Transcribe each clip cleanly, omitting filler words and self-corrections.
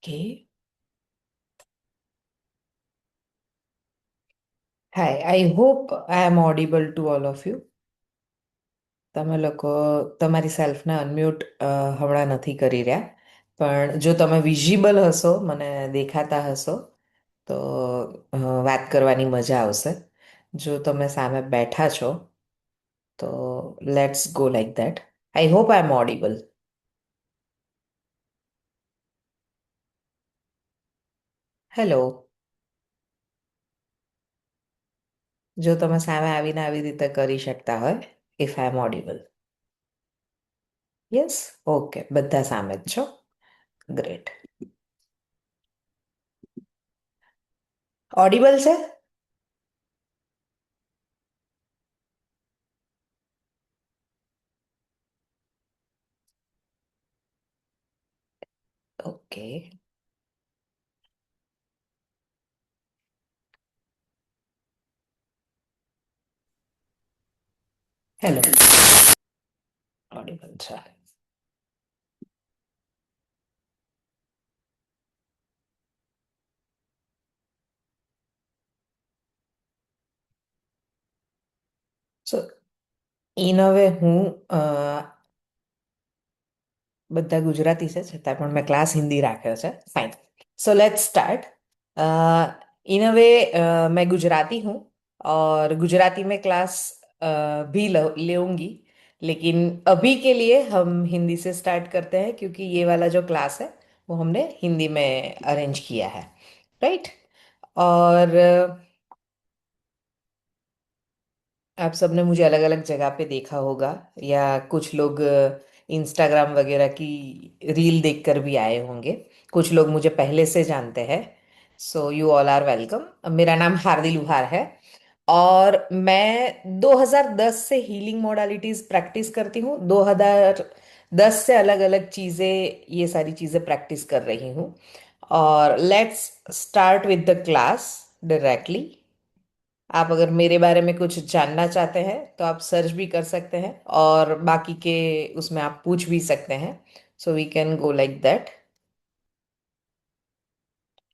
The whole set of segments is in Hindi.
Okay. Hi, I hope I am audible to all of you. તમે લોકો તમારી સેલ્ફને અનમ્યુટ હમણાં નથી કરી રહ્યા. પણ જો તમે વિઝિબલ હશો, મને દેખાતા હશો, તો વાત કરવાની મજા આવશે. જો તમે સામે બેઠા છો, તો let's go like that. I hope I am audible. Hello. જો તમે સામે આવીને આવી રીતે કરી શકતા હોય, if I am audible. Yes. Okay, બધા સામે જ છો. ગ્રેટ. ઓડિબલ છે. ઓકે. હેલો. ઓડિબલ છે. સો ઇન અ વે હું અ, બધા ગુજરાતી છે છતાં પણ મેં ક્લાસ હિન્દી રાખ્યો છે. Fine. So let's start. In a way मैं गुजराती हूँ और गुजराती में क्लास भी लेऊंगी. लेकिन अभी के लिए हम हिंदी से स्टार्ट करते हैं क्योंकि ये वाला जो क्लास है वो हमने हिंदी में अरेंज किया है. राइट. और आप सबने मुझे अलग अलग जगह पे देखा होगा, या कुछ लोग इंस्टाग्राम वगैरह की रील देखकर भी आए होंगे. कुछ लोग मुझे पहले से जानते हैं. So you all are welcome. मेरा नाम हार्दी लुहार है और मैं 2010 से हीलिंग मोडालिटीज प्रैक्टिस करती हूँ. 2010 से अलग अलग चीज़ें, ये सारी चीज़ें प्रैक्टिस कर रही हूँ. और let's start with the class directly. आप अगर मेरे बारे में कुछ जानना चाहते हैं तो आप सर्च भी कर सकते हैं और बाकी के उसमें आप पूछ भी सकते हैं. So we can go like that.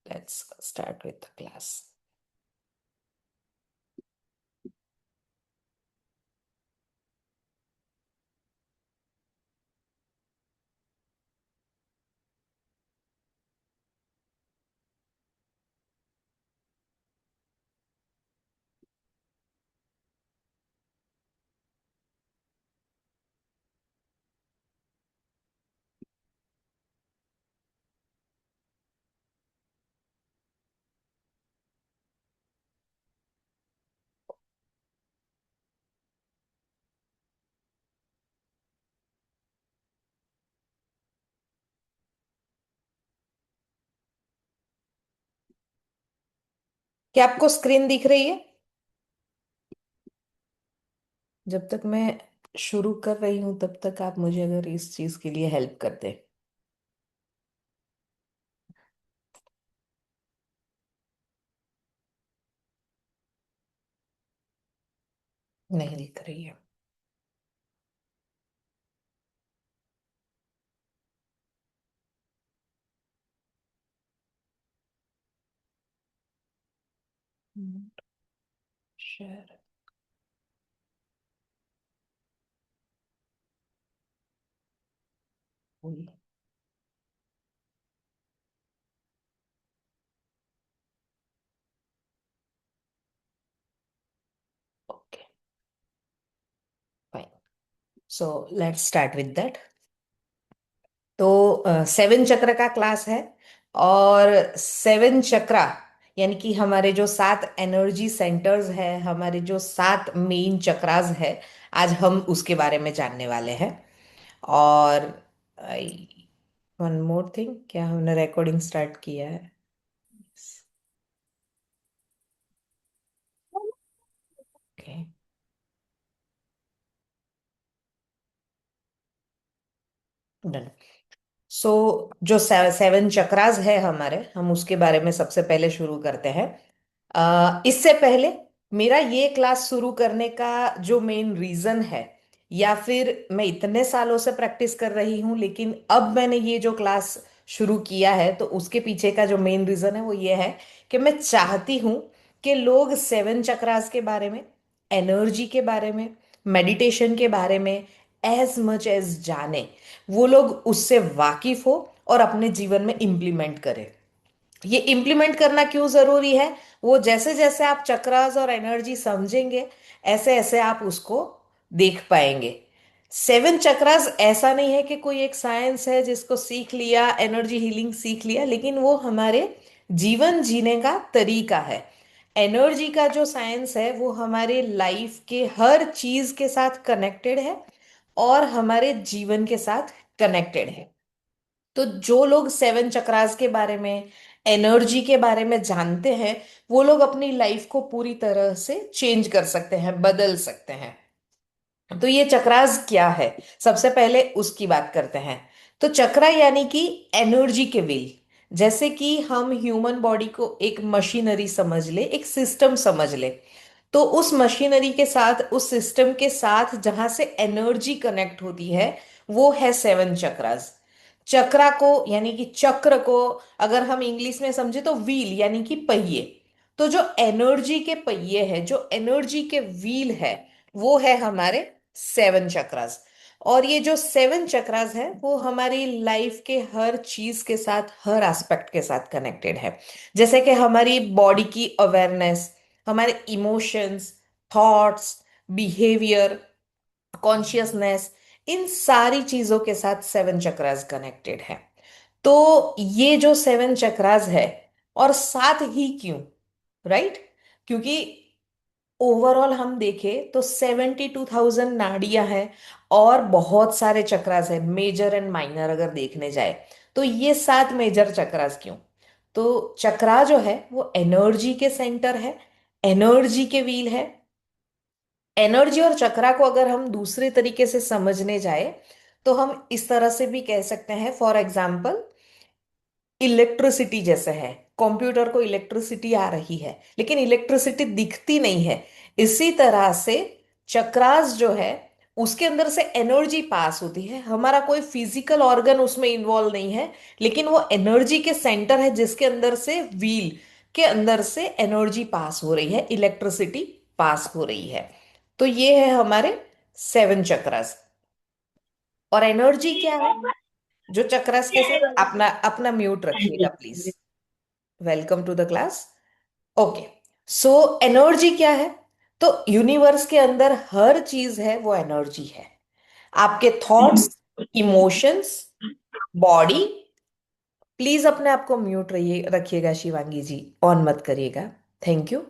Let's start with the class. क्या आपको स्क्रीन दिख रही है? जब तक मैं शुरू कर रही हूँ तब तक आप मुझे अगर इस चीज के लिए हेल्प कर दे. नहीं दिख रही है. Share. Okay. Fine. So let's start with that. तो सेवन चक्र का क्लास है. और सेवन चक्रा यानी कि हमारे जो सात एनर्जी सेंटर्स है, हमारे जो सात मेन चक्रास है, आज हम उसके बारे में जानने वाले हैं. और वन मोर थिंग, क्या हमने रिकॉर्डिंग स्टार्ट किया है? ओके. डन. सो जो सेवन चक्रास है हमारे, हम उसके बारे में सबसे पहले शुरू करते हैं. इससे पहले मेरा ये क्लास शुरू करने का जो मेन रीजन है, या फिर मैं इतने सालों से प्रैक्टिस कर रही हूँ लेकिन अब मैंने ये जो क्लास शुरू किया है, तो उसके पीछे का जो मेन रीजन है वो ये है कि मैं चाहती हूँ कि लोग सेवन चक्रास के बारे में, एनर्जी के बारे में, मेडिटेशन के बारे में एज मच एज जाने, वो लोग उससे वाकिफ हो और अपने जीवन में इम्प्लीमेंट करें। ये इम्प्लीमेंट करना क्यों जरूरी है? वो जैसे जैसे आप चक्रास और एनर्जी समझेंगे, ऐसे ऐसे आप उसको देख पाएंगे। सेवन चक्रास ऐसा नहीं है कि कोई एक साइंस है जिसको सीख लिया, एनर्जी हीलिंग सीख लिया, लेकिन वो हमारे जीवन जीने का तरीका है। एनर्जी का जो साइंस है वो हमारे लाइफ के हर चीज के साथ कनेक्टेड है और हमारे जीवन के साथ कनेक्टेड है। तो जो लोग सेवन चक्रास के बारे में, एनर्जी के बारे में जानते हैं, वो लोग अपनी लाइफ को पूरी तरह से चेंज कर सकते हैं, बदल सकते हैं। तो ये चक्रास क्या है, सबसे पहले उसकी बात करते हैं। तो चक्रा यानी कि एनर्जी के व्हील। जैसे कि हम ह्यूमन बॉडी को एक मशीनरी समझ ले, एक सिस्टम समझ ले, तो उस मशीनरी के साथ, उस सिस्टम के साथ जहां से एनर्जी कनेक्ट होती है, वो है सेवन चक्रास। चक्रा को यानी कि चक्र को अगर हम इंग्लिश में समझे तो व्हील यानी कि पहिए। तो जो एनर्जी के पहिए है, जो एनर्जी के व्हील है, वो है हमारे सेवन चक्रास। और ये जो सेवन चक्रास है वो हमारी लाइफ के हर चीज के साथ, हर एस्पेक्ट के साथ कनेक्टेड है। जैसे कि हमारी बॉडी की अवेयरनेस, हमारे इमोशंस, थॉट्स, बिहेवियर, कॉन्शियसनेस, इन सारी चीजों के साथ सेवन चक्रास कनेक्टेड है। तो ये जो सेवन चक्रास है, और साथ ही क्यों, राइट? क्योंकि ओवरऑल हम देखें तो 72,000 नाड़ियां हैं और बहुत सारे चक्रास है, मेजर एंड माइनर अगर देखने जाए। तो ये सात मेजर चक्रास क्यों? तो चक्रा जो है वो एनर्जी के सेंटर है, एनर्जी के व्हील है। एनर्जी और चक्रा को अगर हम दूसरे तरीके से समझने जाए तो हम इस तरह से भी कह सकते हैं, फॉर एग्जाम्पल इलेक्ट्रिसिटी जैसे है। कंप्यूटर को इलेक्ट्रिसिटी आ रही है लेकिन इलेक्ट्रिसिटी दिखती नहीं है। इसी तरह से चक्रास जो है, उसके अंदर से एनर्जी पास होती है। हमारा कोई फिजिकल ऑर्गन उसमें इन्वॉल्व नहीं है, लेकिन वो एनर्जी के सेंटर है जिसके अंदर से, व्हील के अंदर से एनर्जी पास हो रही है, इलेक्ट्रिसिटी पास हो रही है। तो ये है हमारे सेवन चक्रास। और एनर्जी क्या है जो चक्रास के साथ, अपना अपना म्यूट रखिएगा please. Welcome to the class. Okay. So energy क्या है? तो यूनिवर्स के अंदर हर चीज है वो एनर्जी है। आपके थॉट्स, इमोशंस, बॉडी, प्लीज अपने आप को म्यूट रहिए रखिएगा शिवांगी जी, ऑन मत करिएगा। Thank you.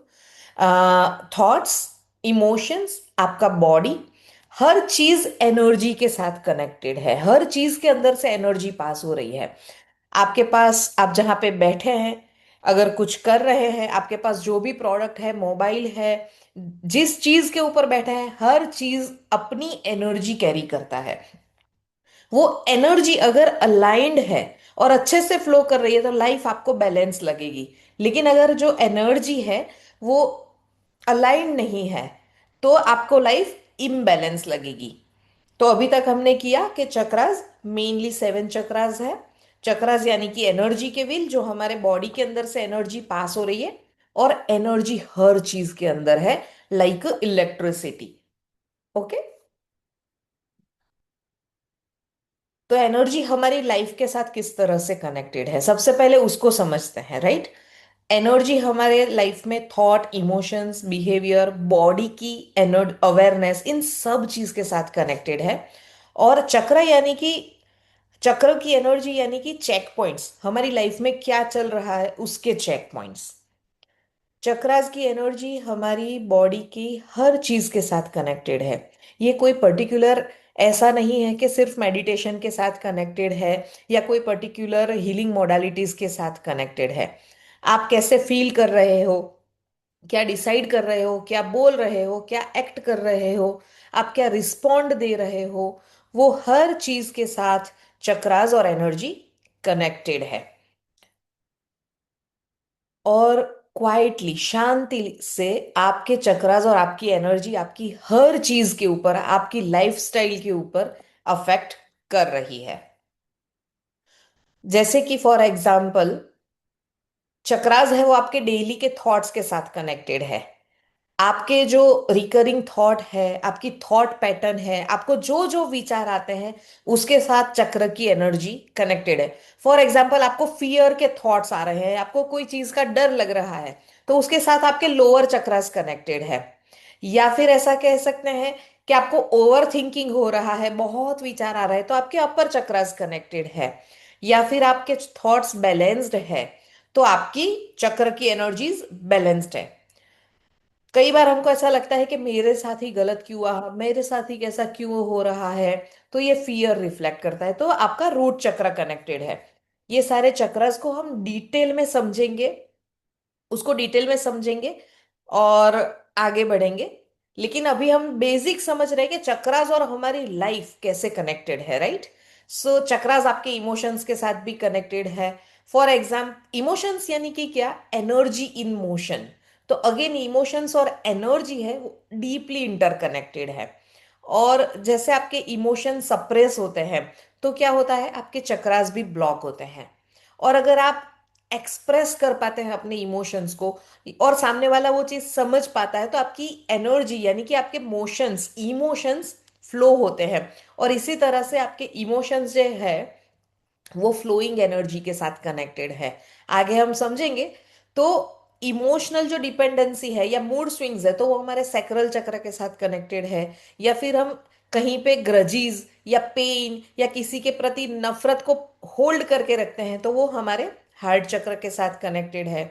थॉट्स, इमोशंस, आपका बॉडी, हर चीज एनर्जी के साथ कनेक्टेड है। हर चीज के अंदर से एनर्जी पास हो रही है। आपके पास, आप जहाँ पे बैठे हैं, अगर कुछ कर रहे हैं, आपके पास जो भी प्रोडक्ट है, मोबाइल है, जिस चीज के ऊपर बैठे हैं, हर चीज अपनी एनर्जी कैरी करता है। वो एनर्जी अगर अलाइंड है और अच्छे से फ्लो कर रही है तो लाइफ आपको बैलेंस लगेगी। लेकिन अगर जो एनर्जी है वो अलाइंड नहीं है तो आपको लाइफ इम्बैलेंस लगेगी। तो अभी तक हमने किया कि चक्रास मेनली सेवन चक्रास है। चक्रास यानी कि एनर्जी के व्हील, जो हमारे बॉडी के अंदर से एनर्जी पास हो रही है, और एनर्जी हर चीज के अंदर है, लाइक इलेक्ट्रिसिटी। ओके। तो एनर्जी हमारी लाइफ के साथ किस तरह से कनेक्टेड है, सबसे पहले उसको समझते हैं, राइट? एनर्जी हमारे लाइफ में थॉट, इमोशंस, बिहेवियर, बॉडी की अवेयरनेस, इन सब चीज के साथ कनेक्टेड है। और चक्र यानी कि, चक्र की एनर्जी यानी कि चेक पॉइंट्स, हमारी लाइफ में क्या चल रहा है उसके चेक पॉइंट्स। चक्रास की एनर्जी हमारी बॉडी की हर चीज के साथ कनेक्टेड है। ये कोई पर्टिकुलर ऐसा नहीं है कि सिर्फ मेडिटेशन के साथ कनेक्टेड है या कोई पर्टिकुलर हीलिंग मोडालिटीज के साथ कनेक्टेड है। आप कैसे फील कर रहे हो, क्या डिसाइड कर रहे हो, क्या बोल रहे हो, क्या एक्ट कर रहे हो, आप क्या रिस्पॉन्ड दे रहे हो, वो हर चीज के साथ चक्रास और एनर्जी कनेक्टेड है। और क्वाइटली, शांति से आपके चक्रास और आपकी एनर्जी आपकी हर चीज के ऊपर, आपकी लाइफस्टाइल के ऊपर अफेक्ट कर रही है। जैसे कि फॉर एग्जाम्पल चक्रास है वो आपके डेली के थॉट्स के साथ कनेक्टेड है। आपके जो रिकरिंग थॉट है, आपकी थॉट पैटर्न है, आपको जो जो विचार आते हैं उसके साथ चक्र की एनर्जी कनेक्टेड है। फॉर एग्जाम्पल आपको फियर के थॉट्स आ रहे हैं, आपको कोई चीज का डर लग रहा है, तो उसके साथ आपके लोअर चक्रास कनेक्टेड है। या फिर ऐसा कह सकते हैं कि आपको ओवर थिंकिंग हो रहा है, बहुत विचार आ रहा है, तो आपके अपर चक्रास कनेक्टेड है। या फिर आपके थॉट्स बैलेंस्ड है, तो आपकी चक्र की एनर्जीज बैलेंस्ड है। कई बार हमको ऐसा लगता है कि मेरे साथ ही गलत क्यों हुआ, मेरे साथ ही कैसा क्यों हो रहा है, तो ये फियर रिफ्लेक्ट करता है, तो आपका रूट चक्र कनेक्टेड है। ये सारे चक्रस को हम डिटेल में समझेंगे, उसको डिटेल में समझेंगे और आगे बढ़ेंगे। लेकिन अभी हम बेसिक समझ रहे हैं कि चक्रास और हमारी लाइफ कैसे कनेक्टेड है, राइट। सो चक्रास आपके इमोशंस के साथ भी कनेक्टेड है। फॉर एग्जाम इमोशंस यानी कि क्या, एनर्जी इन मोशन। तो अगेन इमोशंस और एनर्जी है वो डीपली इंटरकनेक्टेड है। और जैसे आपके इमोशन सप्रेस होते हैं तो क्या होता है, आपके चक्रास भी ब्लॉक होते हैं। और अगर आप एक्सप्रेस कर पाते हैं अपने इमोशंस को और सामने वाला वो चीज समझ पाता है, तो आपकी एनर्जी यानी कि आपके मोशंस इमोशंस फ्लो होते हैं। और इसी तरह से आपके इमोशंस जो है वो फ्लोइंग एनर्जी के साथ कनेक्टेड है। आगे हम समझेंगे। तो इमोशनल जो डिपेंडेंसी है या मूड स्विंग्स है तो वो हमारे सैक्रल चक्र के साथ कनेक्टेड है। या फिर हम कहीं पे ग्रजीज या पेन या किसी के प्रति नफरत को होल्ड करके रखते हैं तो वो हमारे हार्ट चक्र के साथ कनेक्टेड है।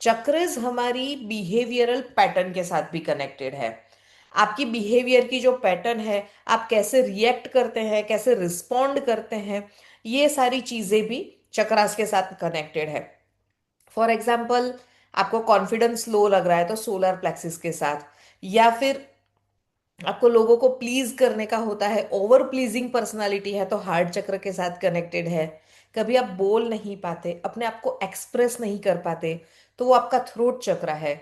चक्रज हमारी बिहेवियरल पैटर्न के साथ भी कनेक्टेड है। आपकी बिहेवियर की जो पैटर्न है, आप कैसे रिएक्ट करते हैं, कैसे रिस्पॉन्ड करते हैं, ये सारी चीजें भी चक्रास के साथ कनेक्टेड है। फॉर एग्जाम्पल आपको कॉन्फिडेंस लो लग रहा है तो सोलर प्लेक्सिस के साथ। या फिर आपको लोगों को प्लीज करने का होता है, ओवर प्लीजिंग पर्सनालिटी है तो हार्ट चक्र के साथ कनेक्टेड है। कभी आप बोल नहीं पाते, अपने आप को एक्सप्रेस नहीं कर पाते, तो वो आपका थ्रोट चक्र है।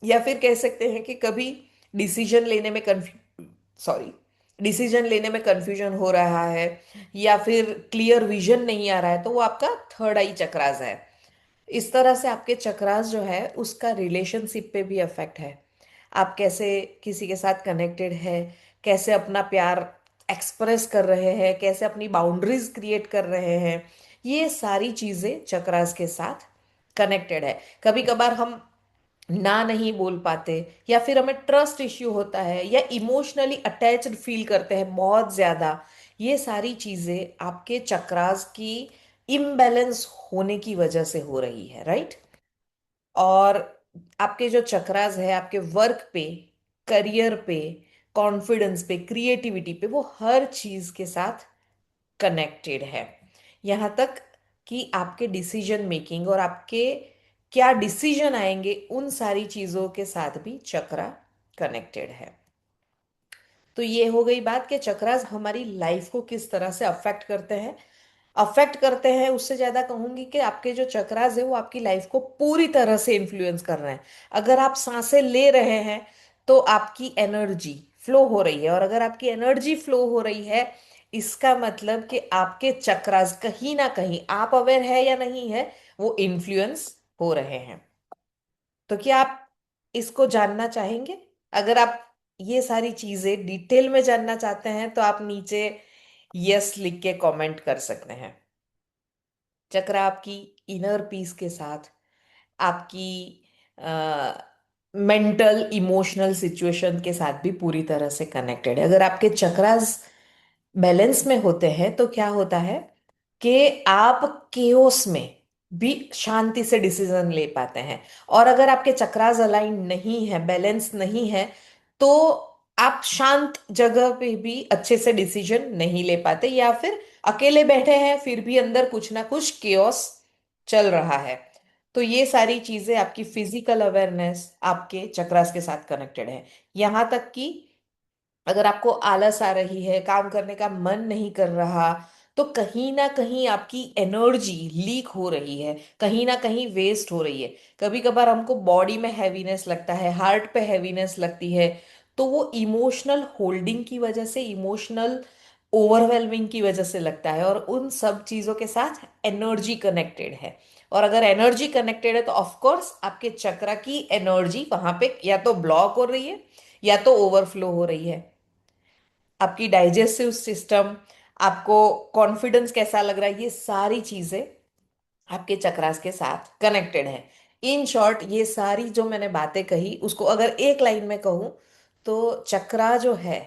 या फिर कह सकते हैं कि कभी डिसीजन लेने में सॉरी डिसीजन लेने में कंफ्यूजन हो रहा है या फिर क्लियर विजन नहीं आ रहा है, तो वो आपका थर्ड आई चक्रास है। इस तरह से आपके चक्रास जो है उसका रिलेशनशिप पे भी अफेक्ट है। आप कैसे किसी के साथ कनेक्टेड है, कैसे अपना प्यार एक्सप्रेस कर रहे हैं, कैसे अपनी बाउंड्रीज क्रिएट कर रहे हैं, ये सारी चीजें चक्रास के साथ कनेक्टेड है। कभी कभार हम ना नहीं बोल पाते, या फिर हमें ट्रस्ट इश्यू होता है, या इमोशनली अटैच्ड फील करते हैं बहुत ज्यादा। ये सारी चीजें आपके चक्रास की इम्बैलेंस होने की वजह से हो रही है, राइट। और आपके जो चक्रास है आपके वर्क पे, करियर पे, कॉन्फिडेंस पे, क्रिएटिविटी पे, वो हर चीज के साथ कनेक्टेड है। यहाँ तक कि आपके डिसीजन मेकिंग और आपके क्या डिसीजन आएंगे उन सारी चीजों के साथ भी चक्रा कनेक्टेड है। तो ये हो गई बात कि चक्रास हमारी लाइफ को किस तरह से अफेक्ट करते हैं। अफेक्ट करते हैं उससे ज्यादा कहूंगी कि आपके जो चक्रास है वो आपकी लाइफ को पूरी तरह से इन्फ्लुएंस कर रहे हैं। अगर आप सांसें ले रहे हैं तो आपकी एनर्जी फ्लो हो रही है, और अगर आपकी एनर्जी फ्लो हो रही है इसका मतलब कि आपके चक्रास कहीं ना कहीं, आप अवेयर है या नहीं है, वो इन्फ्लुएंस हो रहे हैं। तो क्या आप इसको जानना चाहेंगे? अगर आप ये सारी चीजें डिटेल में जानना चाहते हैं तो आप नीचे यस लिख के कमेंट कर सकते हैं। चक्र आपकी इनर पीस के साथ, आपकी मेंटल इमोशनल सिचुएशन के साथ भी पूरी तरह से कनेक्टेड है। अगर आपके चक्रास बैलेंस में होते हैं तो क्या होता है कि आप केओस में भी शांति से डिसीजन ले पाते हैं। और अगर आपके चक्रास अलाइन नहीं है, बैलेंस नहीं है, तो आप शांत जगह पे भी अच्छे से डिसीजन नहीं ले पाते, या फिर अकेले बैठे हैं फिर भी अंदर कुछ ना कुछ केओस चल रहा है। तो ये सारी चीजें, आपकी फिजिकल अवेयरनेस आपके चक्रास के साथ कनेक्टेड है। यहाँ तक कि अगर आपको आलस आ रही है, काम करने का मन नहीं कर रहा, तो कहीं ना कहीं आपकी एनर्जी लीक हो रही है, कहीं ना कहीं वेस्ट हो रही है। कभी कभार हमको बॉडी में हैवीनेस लगता है, हार्ट पे हैवीनेस लगती है, तो वो इमोशनल होल्डिंग की वजह से, इमोशनल ओवरवेलमिंग की वजह से लगता है, और उन सब चीजों के साथ एनर्जी कनेक्टेड है। और अगर एनर्जी कनेक्टेड है तो ऑफ कोर्स आपके चक्रा की एनर्जी वहां पे या तो ब्लॉक हो रही है या तो ओवरफ्लो हो रही है। आपकी डाइजेस्टिव सिस्टम, आपको कॉन्फिडेंस कैसा लग रहा है, ये सारी चीजें आपके चक्रास के साथ कनेक्टेड है। इन शॉर्ट ये सारी जो मैंने बातें कही उसको अगर एक लाइन में कहूँ तो चक्रा जो है,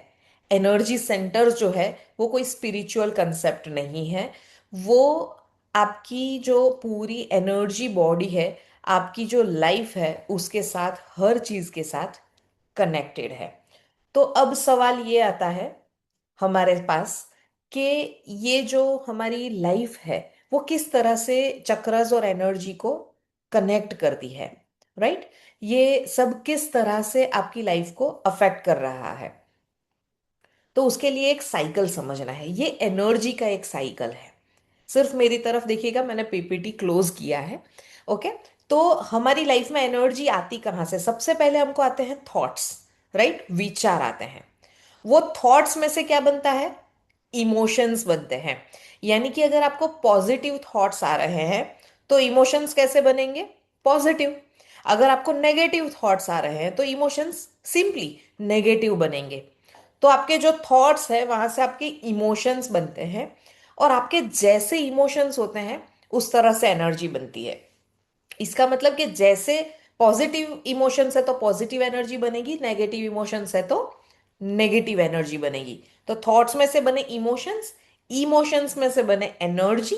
एनर्जी सेंटर जो है, वो कोई स्पिरिचुअल कंसेप्ट नहीं है। वो आपकी जो पूरी एनर्जी बॉडी है, आपकी जो लाइफ है, उसके साथ, हर चीज के साथ कनेक्टेड है। तो अब सवाल ये आता है हमारे पास कि ये जो हमारी लाइफ है वो किस तरह से चक्रस और एनर्जी को कनेक्ट करती है, राइट? ये सब किस तरह से आपकी लाइफ को अफेक्ट कर रहा है। तो उसके लिए एक साइकिल समझना है, ये एनर्जी का एक साइकिल है। सिर्फ मेरी तरफ देखिएगा, मैंने पीपीटी क्लोज किया है। ओके। तो हमारी लाइफ में एनर्जी आती कहाँ से? सबसे पहले हमको आते हैं थॉट्स, राइट? विचार आते हैं। वो थॉट्स में से क्या बनता है? इमोशंस बनते हैं। यानी कि अगर आपको पॉजिटिव थॉट्स आ रहे हैं तो इमोशंस कैसे बनेंगे? पॉजिटिव। अगर आपको नेगेटिव थॉट्स आ रहे हैं तो इमोशंस सिंपली नेगेटिव बनेंगे। तो आपके जो थॉट्स है वहां से आपके इमोशंस बनते हैं, और आपके जैसे इमोशंस होते हैं उस तरह से एनर्जी बनती है। इसका मतलब कि जैसे पॉजिटिव इमोशंस है तो पॉजिटिव एनर्जी बनेगी, नेगेटिव इमोशंस है तो नेगेटिव एनर्जी बनेगी। तो थॉट्स में से बने इमोशंस, इमोशंस में से बने एनर्जी,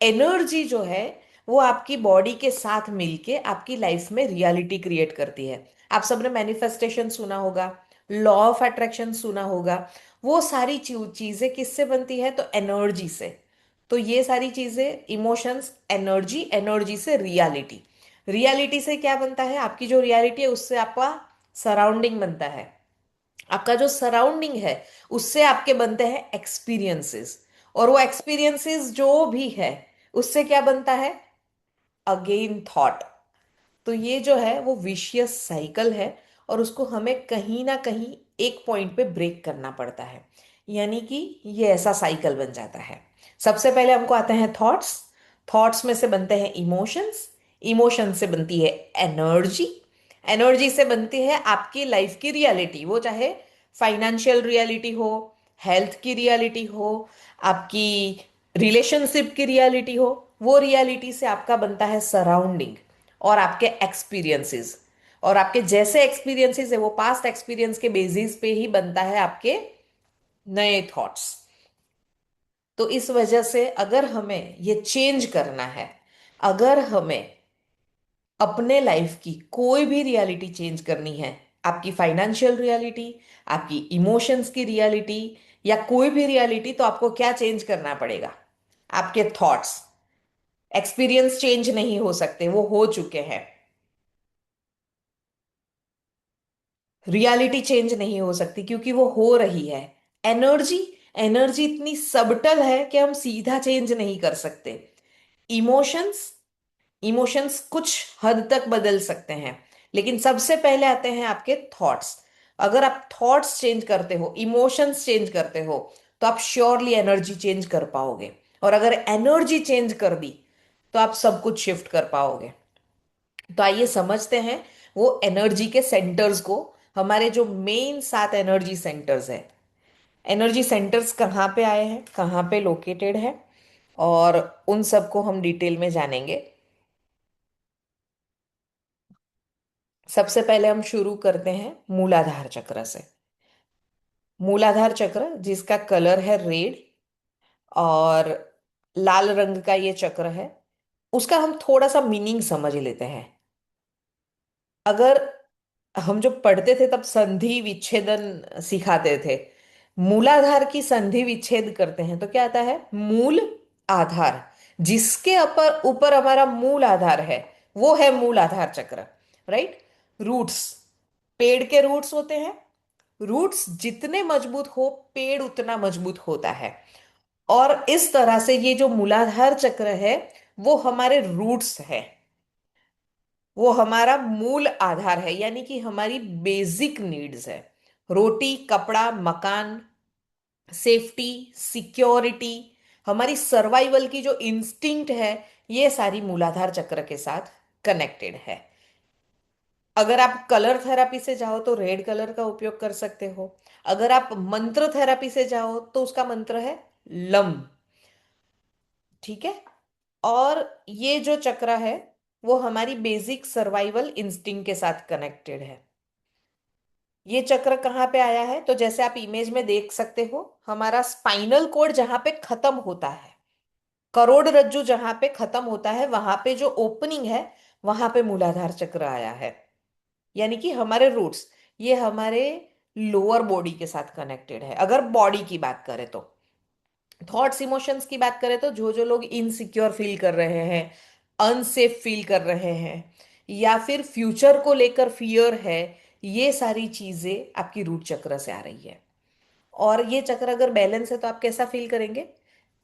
एनर्जी जो है वो आपकी बॉडी के साथ मिलके आपकी लाइफ में रियलिटी क्रिएट करती है। आप सबने मैनिफेस्टेशन सुना होगा, लॉ ऑफ अट्रैक्शन सुना होगा। वो सारी चीजें किससे बनती है? तो एनर्जी से। तो ये सारी चीजें, इमोशंस, एनर्जी, एनर्जी से रियलिटी, रियलिटी से क्या बनता है? आपकी जो रियलिटी है उससे आपका सराउंडिंग बनता है। आपका जो सराउंडिंग है उससे आपके बनते हैं एक्सपीरियंसेस, और वो एक्सपीरियंसेस जो भी है उससे क्या बनता है? Again thought. तो ये जो है वो विशियस साइकिल है, और उसको हमें कहीं ना कहीं एक पॉइंट पे ब्रेक करना पड़ता है। यानी कि ये ऐसा साइकिल बन जाता है। सबसे पहले हमको आते हैं थॉट्स, थॉट्स में से बनते हैं इमोशंस, इमोशन से बनती है एनर्जी, एनर्जी से बनती है आपकी लाइफ की रियलिटी, वो चाहे फाइनेंशियल रियलिटी हो, हेल्थ की रियलिटी हो, आपकी रिलेशनशिप की रियलिटी हो। वो रियलिटी से आपका बनता है सराउंडिंग और आपके एक्सपीरियंसेस, और आपके जैसे एक्सपीरियंसेस है वो पास्ट एक्सपीरियंस के बेसिस पे ही बनता है आपके नए थॉट्स। तो इस वजह से अगर हमें ये चेंज करना है, अगर हमें अपने लाइफ की कोई भी रियलिटी चेंज करनी है, आपकी फाइनेंशियल रियलिटी, आपकी इमोशंस की रियलिटी, या कोई भी रियलिटी, तो आपको क्या चेंज करना पड़ेगा? आपके थॉट्स। एक्सपीरियंस चेंज नहीं हो सकते, वो हो चुके हैं। रियलिटी चेंज नहीं हो सकती क्योंकि वो हो रही है। एनर्जी, एनर्जी इतनी सबटल है कि हम सीधा चेंज नहीं कर सकते। इमोशंस, इमोशंस कुछ हद तक बदल सकते हैं, लेकिन सबसे पहले आते हैं आपके थॉट्स। अगर आप थॉट्स चेंज करते हो, इमोशंस चेंज करते हो, तो आप श्योरली एनर्जी चेंज कर पाओगे, और अगर एनर्जी चेंज कर दी तो आप सब कुछ शिफ्ट कर पाओगे। तो आइए समझते हैं वो एनर्जी के सेंटर्स को। हमारे जो मेन 7 एनर्जी सेंटर्स है, एनर्जी सेंटर्स कहाँ पे आए हैं, कहाँ पे लोकेटेड है, और उन सबको हम डिटेल में जानेंगे। सबसे पहले हम शुरू करते हैं मूलाधार चक्र से। मूलाधार चक्र जिसका कलर है रेड और लाल रंग का ये चक्र है, उसका हम थोड़ा सा मीनिंग समझ लेते हैं। अगर हम जो पढ़ते थे तब संधि विच्छेदन सिखाते थे। मूलाधार की संधि विच्छेद करते हैं तो क्या आता है? मूल आधार। जिसके ऊपर ऊपर हमारा मूल आधार है वो है मूल आधार चक्र, राइट? रूट्स, पेड़ के रूट्स होते हैं। रूट्स जितने मजबूत हो पेड़ उतना मजबूत होता है। और इस तरह से ये जो मूलाधार चक्र है वो हमारे रूट्स है, वो हमारा मूल आधार है, यानी कि हमारी बेसिक नीड्स है। रोटी, कपड़ा, मकान, सेफ्टी, सिक्योरिटी, हमारी सर्वाइवल की जो इंस्टिंक्ट है, ये सारी मूलाधार चक्र के साथ कनेक्टेड है। अगर आप कलर थेरापी से जाओ तो रेड कलर का उपयोग कर सकते हो। अगर आप मंत्र थेरापी से जाओ तो उसका मंत्र है लम। ठीक है। और ये जो चक्र है वो हमारी बेसिक सर्वाइवल इंस्टिंक्ट के साथ कनेक्टेड है। ये चक्र कहाँ पे आया है, तो जैसे आप इमेज में देख सकते हो, हमारा स्पाइनल कोड जहां पे खत्म होता है, करोड़रज्जु जहां पे खत्म होता है, वहां पे जो ओपनिंग है, वहां पे मूलाधार चक्र आया है। यानी कि हमारे रूट्स, ये हमारे लोअर बॉडी के साथ कनेक्टेड है। अगर बॉडी की बात करें तो, थॉट्स इमोशंस की बात करें तो जो जो लोग इनसिक्योर फील कर रहे हैं, अनसेफ फील कर रहे हैं, या फिर फ्यूचर को लेकर फियर है, ये सारी चीजें आपकी रूट चक्र से आ रही है। और ये चक्र अगर बैलेंस है तो आप कैसा फील करेंगे?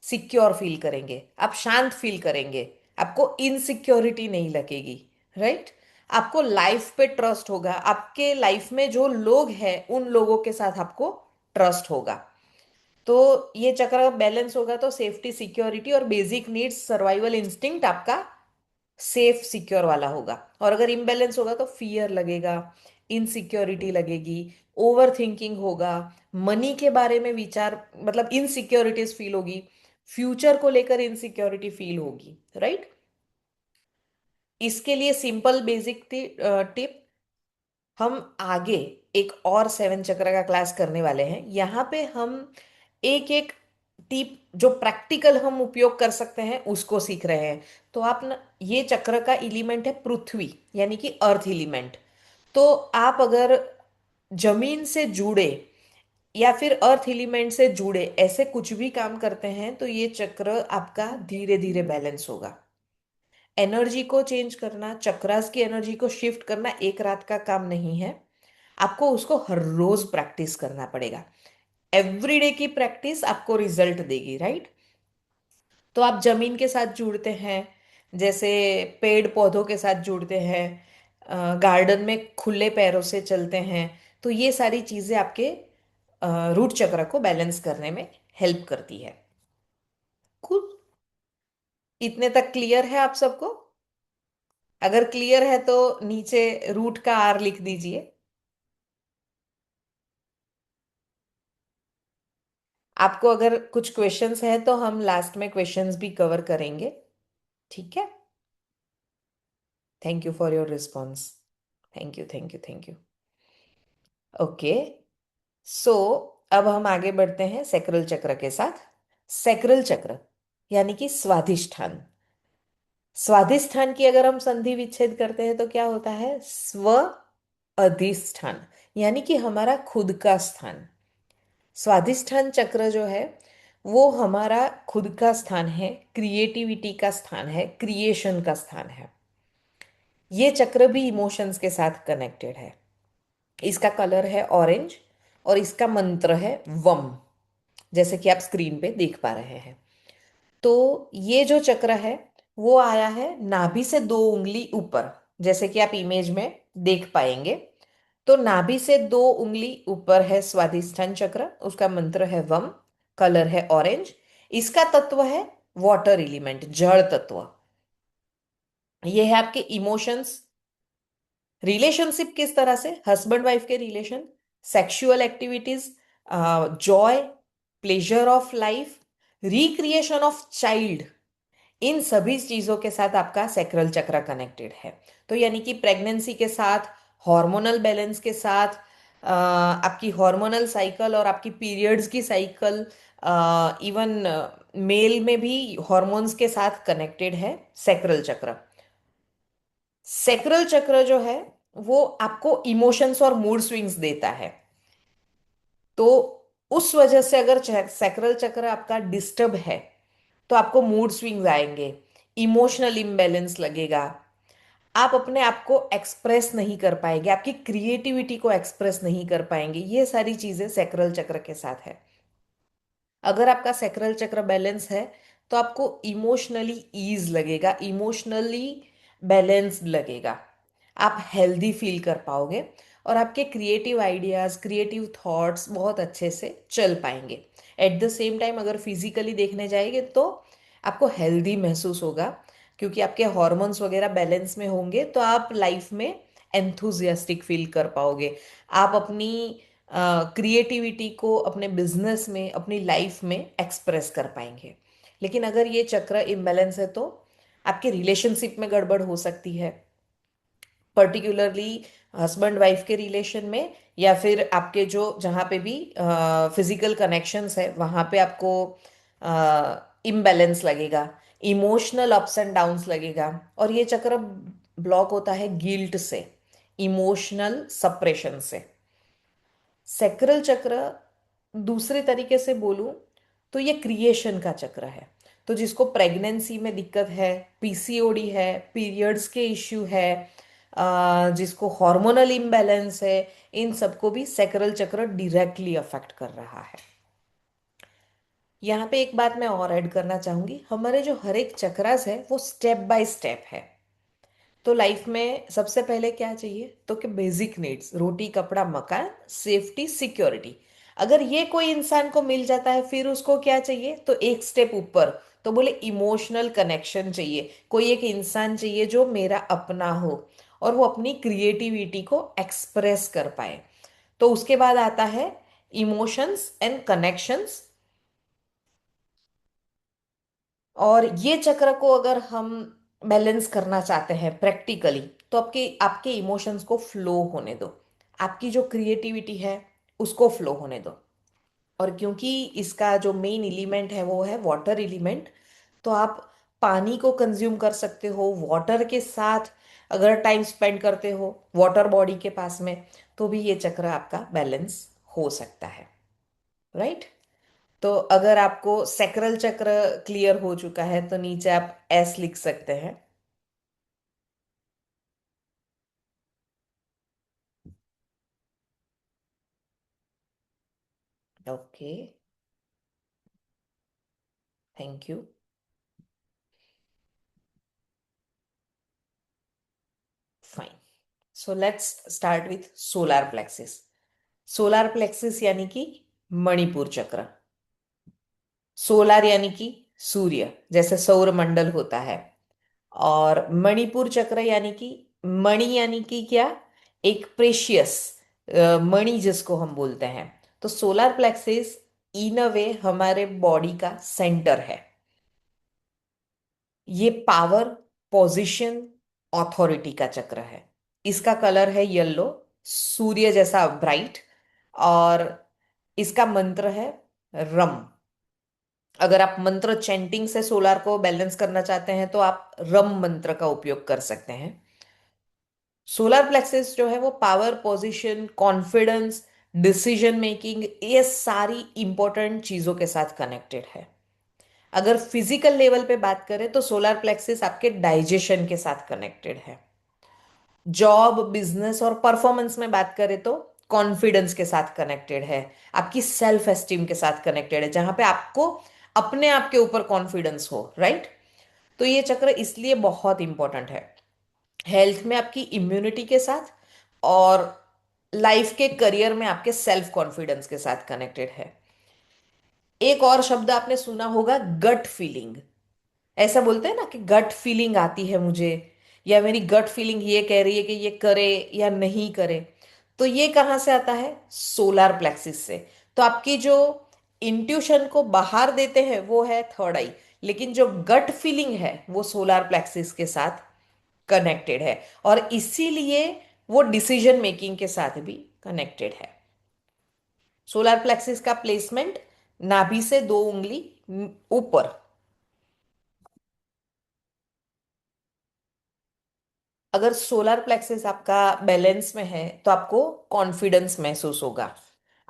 सिक्योर फील करेंगे, आप शांत फील करेंगे, आपको इनसिक्योरिटी नहीं लगेगी। राइट। आपको लाइफ पे ट्रस्ट होगा, आपके लाइफ में जो लोग हैं उन लोगों के साथ आपको ट्रस्ट होगा। तो ये चक्र बैलेंस होगा तो सेफ्टी, सिक्योरिटी और बेसिक नीड्स, सर्वाइवल इंस्टिंक्ट आपका सेफ सिक्योर वाला होगा। और अगर इम्बैलेंस होगा तो फियर लगेगा, इनसिक्योरिटी लगेगी, ओवर थिंकिंग होगा, मनी के बारे में विचार, मतलब इनसिक्योरिटीज फील होगी, फ्यूचर को लेकर इनसिक्योरिटी फील होगी। राइट। इसके लिए सिंपल बेसिक टिप, हम आगे एक और सेवन चक्र का क्लास करने वाले हैं। यहाँ पे हम एक एक टिप जो प्रैक्टिकल हम उपयोग कर सकते हैं उसको सीख रहे हैं। तो आप न, ये चक्र का एलिमेंट है पृथ्वी, यानी कि अर्थ एलिमेंट। तो आप अगर जमीन से जुड़े या फिर अर्थ एलिमेंट से जुड़े ऐसे कुछ भी काम करते हैं तो ये चक्र आपका धीरे धीरे बैलेंस होगा। एनर्जी को चेंज करना, चक्रास की एनर्जी को शिफ्ट करना एक रात का काम नहीं है। आपको उसको हर रोज प्रैक्टिस करना पड़ेगा। एवरीडे की प्रैक्टिस आपको रिजल्ट देगी। राइट। तो आप जमीन के साथ जुड़ते हैं, जैसे पेड़ पौधों के साथ जुड़ते हैं, गार्डन में खुले पैरों से चलते हैं, तो ये सारी चीजें आपके रूट चक्र को बैलेंस करने में हेल्प करती है। कुल, इतने तक क्लियर है आप सबको? अगर क्लियर है तो नीचे रूट का आर लिख दीजिए। आपको अगर कुछ क्वेश्चंस है तो हम लास्ट में क्वेश्चंस भी कवर करेंगे। ठीक है। Thank you for your response. Thank you, thank you, thank you. Okay. So अब हम आगे बढ़ते हैं सैक्रल चक्र के साथ। सैक्रल चक्र यानी कि स्वाधिष्ठान। स्वाधिष्ठान की अगर हम संधि विच्छेद करते हैं तो क्या होता है? स्व अधिष्ठान, यानी कि हमारा खुद का स्थान। स्वाधिष्ठान चक्र जो है वो हमारा खुद का स्थान है, क्रिएटिविटी का स्थान है, क्रिएशन का स्थान है। ये चक्र भी इमोशंस के साथ कनेक्टेड है। इसका कलर है ऑरेंज और इसका मंत्र है वम, जैसे कि आप स्क्रीन पे देख पा रहे हैं। तो ये जो चक्र है वो आया है नाभि से 2 उंगली ऊपर, जैसे कि आप इमेज में देख पाएंगे। तो नाभि से 2 उंगली ऊपर है स्वादिष्ठान चक्र, उसका मंत्र है वम, कलर है ऑरेंज। इसका तत्व है वाटर एलिमेंट, जड़ तत्व। ये है आपके इमोशंस। रिलेशनशिप किस तरह से, हस्बैंड वाइफ के relation, sexual activities, joy, pleasure of life, recreation of child, इन सभी चीजों के साथ आपका सैक्रल चक्र कनेक्टेड है। तो यानी कि प्रेगनेंसी के साथ, हार्मोनल बैलेंस के साथ, आपकी हार्मोनल साइकिल और आपकी पीरियड्स की साइकिल, इवन मेल में भी हॉर्मोन्स के साथ कनेक्टेड है सैक्रल चक्र। सैक्रल चक्र जो है वो आपको इमोशंस और मूड स्विंग्स देता है। तो उस वजह से अगर सैक्रल चक्र आपका डिस्टर्ब है तो आपको मूड स्विंग्स आएंगे, इमोशनल इम्बैलेंस लगेगा, आप अपने आप को एक्सप्रेस नहीं कर पाएंगे, आपकी क्रिएटिविटी को एक्सप्रेस नहीं कर पाएंगे। ये सारी चीजें सैक्रल चक्र के साथ है। अगर आपका सैक्रल चक्र बैलेंस है तो आपको इमोशनली ईज लगेगा, इमोशनली बैलेंस्ड लगेगा, आप हेल्दी फील कर पाओगे। और आपके क्रिएटिव आइडियाज, क्रिएटिव थॉट्स बहुत अच्छे से चल पाएंगे। एट द सेम टाइम अगर फिजिकली देखने जाएंगे तो आपको हेल्दी महसूस होगा, क्योंकि आपके हॉर्मोन्स वगैरह बैलेंस में होंगे, तो आप लाइफ में एंथुजियास्टिक फील कर पाओगे। आप अपनी क्रिएटिविटी को अपने बिजनेस में, अपनी लाइफ में एक्सप्रेस कर पाएंगे। लेकिन अगर ये चक्र इम्बैलेंस है तो आपके रिलेशनशिप में गड़बड़ हो सकती है, पर्टिकुलरली हस्बैंड वाइफ के रिलेशन में, या फिर आपके जो जहाँ पे भी फिजिकल कनेक्शंस है वहाँ पे आपको इम्बैलेंस लगेगा, इमोशनल अप्स एंड डाउन्स लगेगा। और ये चक्र ब्लॉक होता है गिल्ट से, इमोशनल सप्रेशन से। सैक्रल चक्र दूसरे तरीके से बोलूं तो ये क्रिएशन का चक्र है। तो जिसको प्रेगनेंसी में दिक्कत है, पीसीओडी है, पीरियड्स के इश्यू है, जिसको हार्मोनल इम्बैलेंस है, इन सबको भी सैक्रल चक्र डायरेक्टली अफेक्ट कर रहा है। यहाँ पे एक बात मैं और ऐड करना चाहूंगी, हमारे जो हर एक चक्रास है वो स्टेप बाय स्टेप है। तो लाइफ में सबसे पहले क्या चाहिए, तो कि बेसिक नीड्स, रोटी कपड़ा मकान, सेफ्टी सिक्योरिटी। अगर ये कोई इंसान को मिल जाता है, फिर उसको क्या चाहिए, तो एक स्टेप ऊपर, तो बोले इमोशनल कनेक्शन चाहिए। कोई एक इंसान चाहिए जो मेरा अपना हो और वो अपनी क्रिएटिविटी को एक्सप्रेस कर पाए। तो उसके बाद आता है इमोशंस एंड कनेक्शंस। और ये चक्र को अगर हम बैलेंस करना चाहते हैं प्रैक्टिकली, तो आपके आपके इमोशंस को फ्लो होने दो, आपकी जो क्रिएटिविटी है उसको फ्लो होने दो। और क्योंकि इसका जो मेन एलिमेंट है वो है वाटर एलिमेंट, तो आप पानी को कंज्यूम कर सकते हो वाटर के साथ। अगर टाइम स्पेंड करते हो वाटर बॉडी के पास में, तो भी ये चक्र आपका बैलेंस हो सकता है। राइट। तो अगर आपको सैक्रल चक्र क्लियर हो चुका है तो नीचे आप एस लिख सकते हैं। Okay, thank you. Fine. So let's start with solar plexus. Solar plexus यानी कि मणिपुर चक्र। सोलार यानी कि सूर्य, जैसे सौर मंडल होता है। और मणिपुर चक्र यानी कि मणि यानी कि क्या, एक प्रेशियस मणि जिसको हम बोलते हैं। तो सोलार प्लेक्सिस इन अ वे हमारे बॉडी का सेंटर है। ये पावर, पोजीशन, ऑथोरिटी का चक्र है। इसका कलर है येलो, सूर्य जैसा ब्राइट। और इसका मंत्र है रम। अगर आप मंत्र चैंटिंग से सोलार को बैलेंस करना चाहते हैं तो आप रम मंत्र का उपयोग कर सकते हैं। सोलर प्लेक्सस जो है वो power, position, confidence, decision making, ये सारी इंपॉर्टेंट चीजों के साथ कनेक्टेड है। अगर फिजिकल लेवल पे बात करें तो सोलर प्लेक्सस आपके डाइजेशन के साथ कनेक्टेड है। जॉब, बिजनेस और परफॉर्मेंस में बात करें तो कॉन्फिडेंस के साथ कनेक्टेड है, आपकी सेल्फ एस्टीम के साथ कनेक्टेड है, जहां पे आपको अपने आप के ऊपर कॉन्फिडेंस हो। राइट। तो ये चक्र इसलिए बहुत इंपॉर्टेंट है हेल्थ में, आपकी इम्यूनिटी के साथ, और लाइफ के करियर में आपके सेल्फ कॉन्फिडेंस के साथ कनेक्टेड है। एक और शब्द आपने सुना होगा, गट फीलिंग। ऐसा बोलते हैं ना कि गट फीलिंग आती है मुझे, या मेरी गट फीलिंग ये कह रही है कि ये करे या नहीं करे। तो ये कहाँ से आता है, सोलार प्लेक्सिस से। तो आपकी जो इंट्यूशन को बाहर देते हैं वो है थर्ड आई, लेकिन जो गट फीलिंग है वो सोलार प्लेक्सिस के साथ कनेक्टेड है। और इसीलिए वो डिसीजन मेकिंग के साथ भी कनेक्टेड है। सोलार प्लेक्सिस का प्लेसमेंट नाभि से 2 उंगली ऊपर। अगर सोलर प्लेक्सस आपका बैलेंस में है तो आपको कॉन्फिडेंस महसूस होगा,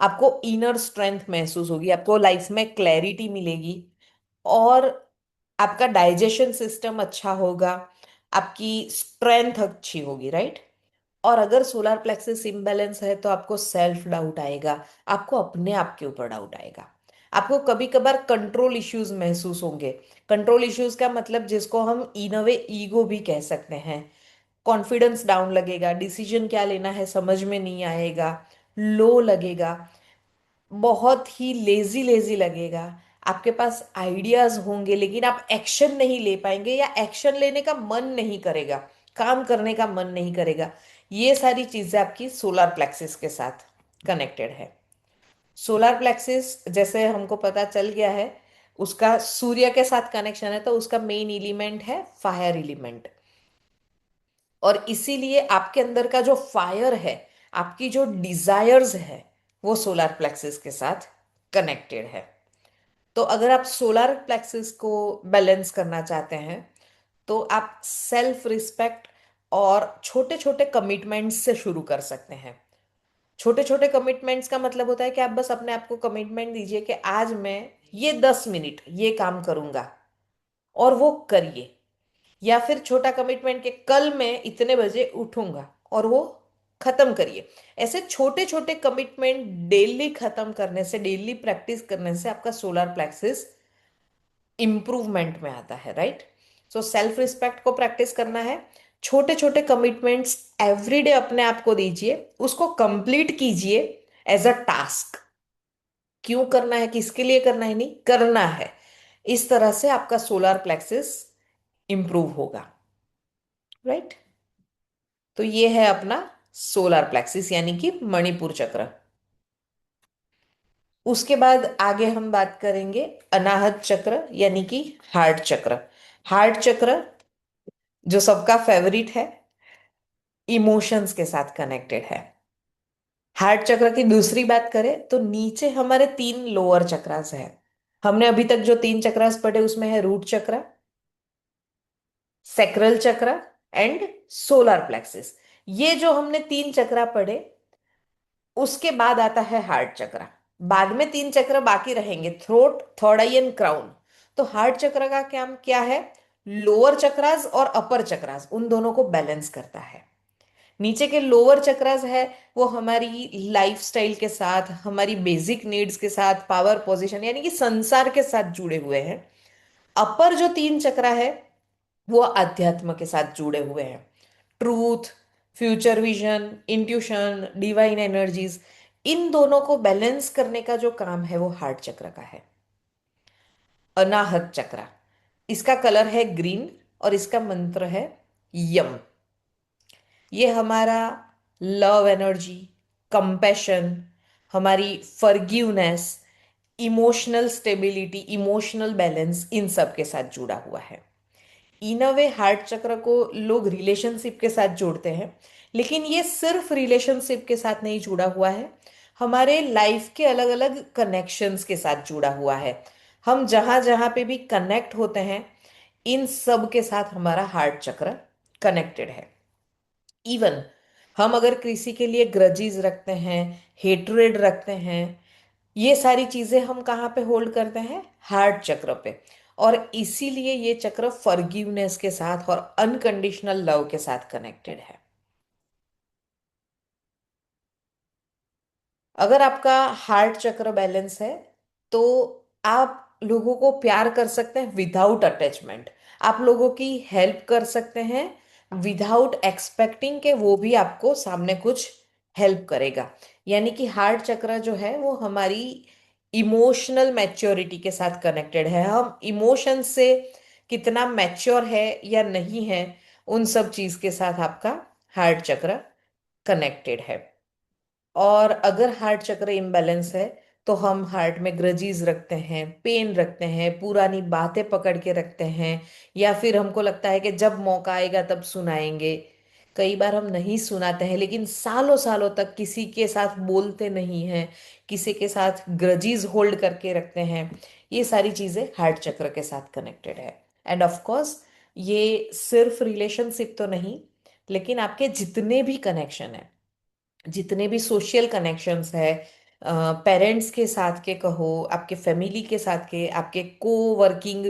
आपको इनर स्ट्रेंथ महसूस होगी, आपको लाइफ में क्लैरिटी मिलेगी, और आपका डाइजेशन सिस्टम अच्छा होगा, आपकी स्ट्रेंथ अच्छी होगी। राइट। और अगर सोलर प्लेक्सस इम्बैलेंस है तो आपको सेल्फ डाउट आएगा, आपको अपने आप के ऊपर डाउट आएगा, आपको कभी कभार कंट्रोल इश्यूज महसूस होंगे। कंट्रोल इश्यूज का मतलब जिसको हम इन अ वे ईगो भी कह सकते हैं। कॉन्फिडेंस डाउन लगेगा, डिसीजन क्या लेना है समझ में नहीं आएगा, लो लगेगा, बहुत ही लेजी लेजी लगेगा। आपके पास आइडियाज होंगे लेकिन आप एक्शन नहीं ले पाएंगे, या एक्शन लेने का मन नहीं करेगा, काम करने का मन नहीं करेगा। ये सारी चीजें आपकी सोलर प्लेक्सिस के साथ कनेक्टेड है। सोलर प्लेक्सिस जैसे हमको पता चल गया है, उसका सूर्य के साथ कनेक्शन है, तो उसका मेन एलिमेंट है फायर एलिमेंट। और इसीलिए आपके अंदर का जो फायर है, आपकी जो डिजायर्स है, वो सोलर प्लेक्सिस के साथ कनेक्टेड है। तो अगर आप सोलर प्लेक्सिस को बैलेंस करना चाहते हैं, तो आप सेल्फ रिस्पेक्ट और छोटे छोटे कमिटमेंट्स से शुरू कर सकते हैं। छोटे छोटे कमिटमेंट्स का मतलब होता है कि आप बस अपने आप को कमिटमेंट दीजिए कि आज मैं ये 10 मिनट ये काम करूंगा, और वो करिए। या फिर छोटा कमिटमेंट के कल मैं इतने बजे उठूंगा, और वो खत्म करिए। ऐसे छोटे छोटे कमिटमेंट डेली खत्म करने से, डेली प्रैक्टिस करने से आपका सोलर प्लेक्सिस इंप्रूवमेंट में आता है, राइट। सो सेल्फ रिस्पेक्ट को प्रैक्टिस करना है। छोटे छोटे कमिटमेंट्स एवरीडे अपने आप को दीजिए, उसको कंप्लीट कीजिए एज अ टास्क। क्यों करना है, किसके लिए करना है, नहीं करना है। इस तरह से आपका सोलर प्लेक्सिस इंप्रूव होगा, राइट। तो ये है अपना सोलर प्लेक्सिस यानी कि मणिपुर चक्र। उसके बाद आगे हम बात करेंगे अनाहत चक्र यानी कि हार्ट चक्र। हार्ट चक्र जो सबका फेवरिट है, इमोशंस के साथ कनेक्टेड है। हार्ट चक्र की दूसरी बात करें तो नीचे हमारे तीन लोअर चक्रास है। हमने अभी तक जो तीन चक्रास पढ़े उसमें है रूट चक्र, सैक्रल चक्र एंड सोलर प्लेक्सिस। ये जो हमने तीन चक्रा पढ़े, उसके बाद आता है हार्ट चक्र। बाद में तीन चक्र बाकी रहेंगे, throat, third I and crown. तो हार्ट चक्र का काम क्या है, लोअर चक्रास और अपर चक्रास उन दोनों को बैलेंस करता है। नीचे के लोअर चक्रास है, वो हमारी लाइफस्टाइल के साथ, हमारी बेसिक नीड्स के साथ, पावर पोजीशन यानी कि संसार के साथ जुड़े हुए हैं। अपर जो तीन चक्रा है, वो अध्यात्म के साथ जुड़े हुए हैं। Truth, future vision, intuition, divine energies, इन दोनों को बैलेंस करने का जो काम है वो हार्ट चक्र का है। अनाहत चक्र, इसका कलर है ग्रीन और इसका मंत्र है यम। ये हमारा लव एनर्जी, कंपैशन, हमारी forgiveness, emotional stability, emotional balance, इन सब के साथ जुड़ा हुआ है। इन अ वे हार्ट चक्र को लोग रिलेशनशिप के साथ जोड़ते हैं, लेकिन ये सिर्फ रिलेशनशिप के साथ नहीं जुड़ा हुआ है, हमारे लाइफ के अलग अलग कनेक्शंस के साथ जुड़ा हुआ है। हम जहां जहां पे भी कनेक्ट होते हैं, इन सब के साथ हमारा हार्ट चक्र कनेक्टेड है। इवन हम अगर किसी के लिए ग्रजीज रखते हैं, हेट्रेड रखते हैं, ये सारी चीजें हम कहाँ पे होल्ड करते हैं, हार्ट चक्र पे। और इसीलिए ये चक्र फॉरगिवनेस के साथ और अनकंडीशनल लव के साथ कनेक्टेड है। अगर आपका हार्ट चक्र बैलेंस है, तो आप लोगों को प्यार कर सकते हैं विदाउट अटैचमेंट। आप लोगों की हेल्प कर सकते हैं विदाउट एक्सपेक्टिंग के वो भी आपको सामने कुछ हेल्प करेगा। यानी कि हार्ट चक्र जो है वो हमारी इमोशनल मैच्योरिटी के साथ कनेक्टेड है। हम इमोशन से कितना मैच्योर है या नहीं है, उन सब चीज के साथ आपका हार्ट चक्र कनेक्टेड है। और अगर हार्ट चक्र इम्बैलेंस है, तो हम हार्ट में ग्रजीज रखते हैं, पेन रखते हैं, पुरानी बातें पकड़ के रखते हैं, या फिर हमको लगता है कि जब मौका आएगा तब सुनाएंगे। कई बार हम नहीं सुनाते हैं, लेकिन सालों सालों तक किसी के साथ बोलते नहीं हैं, किसी के साथ ग्रजीज होल्ड करके रखते हैं। ये सारी चीजें हार्ट चक्र के साथ कनेक्टेड है। एंड ऑफ कोर्स ये सिर्फ रिलेशनशिप तो नहीं, लेकिन आपके जितने भी कनेक्शन है, जितने भी सोशल कनेक्शंस है, पेरेंट्स के साथ के कहो, आपके फैमिली के साथ के, आपके को वर्किंग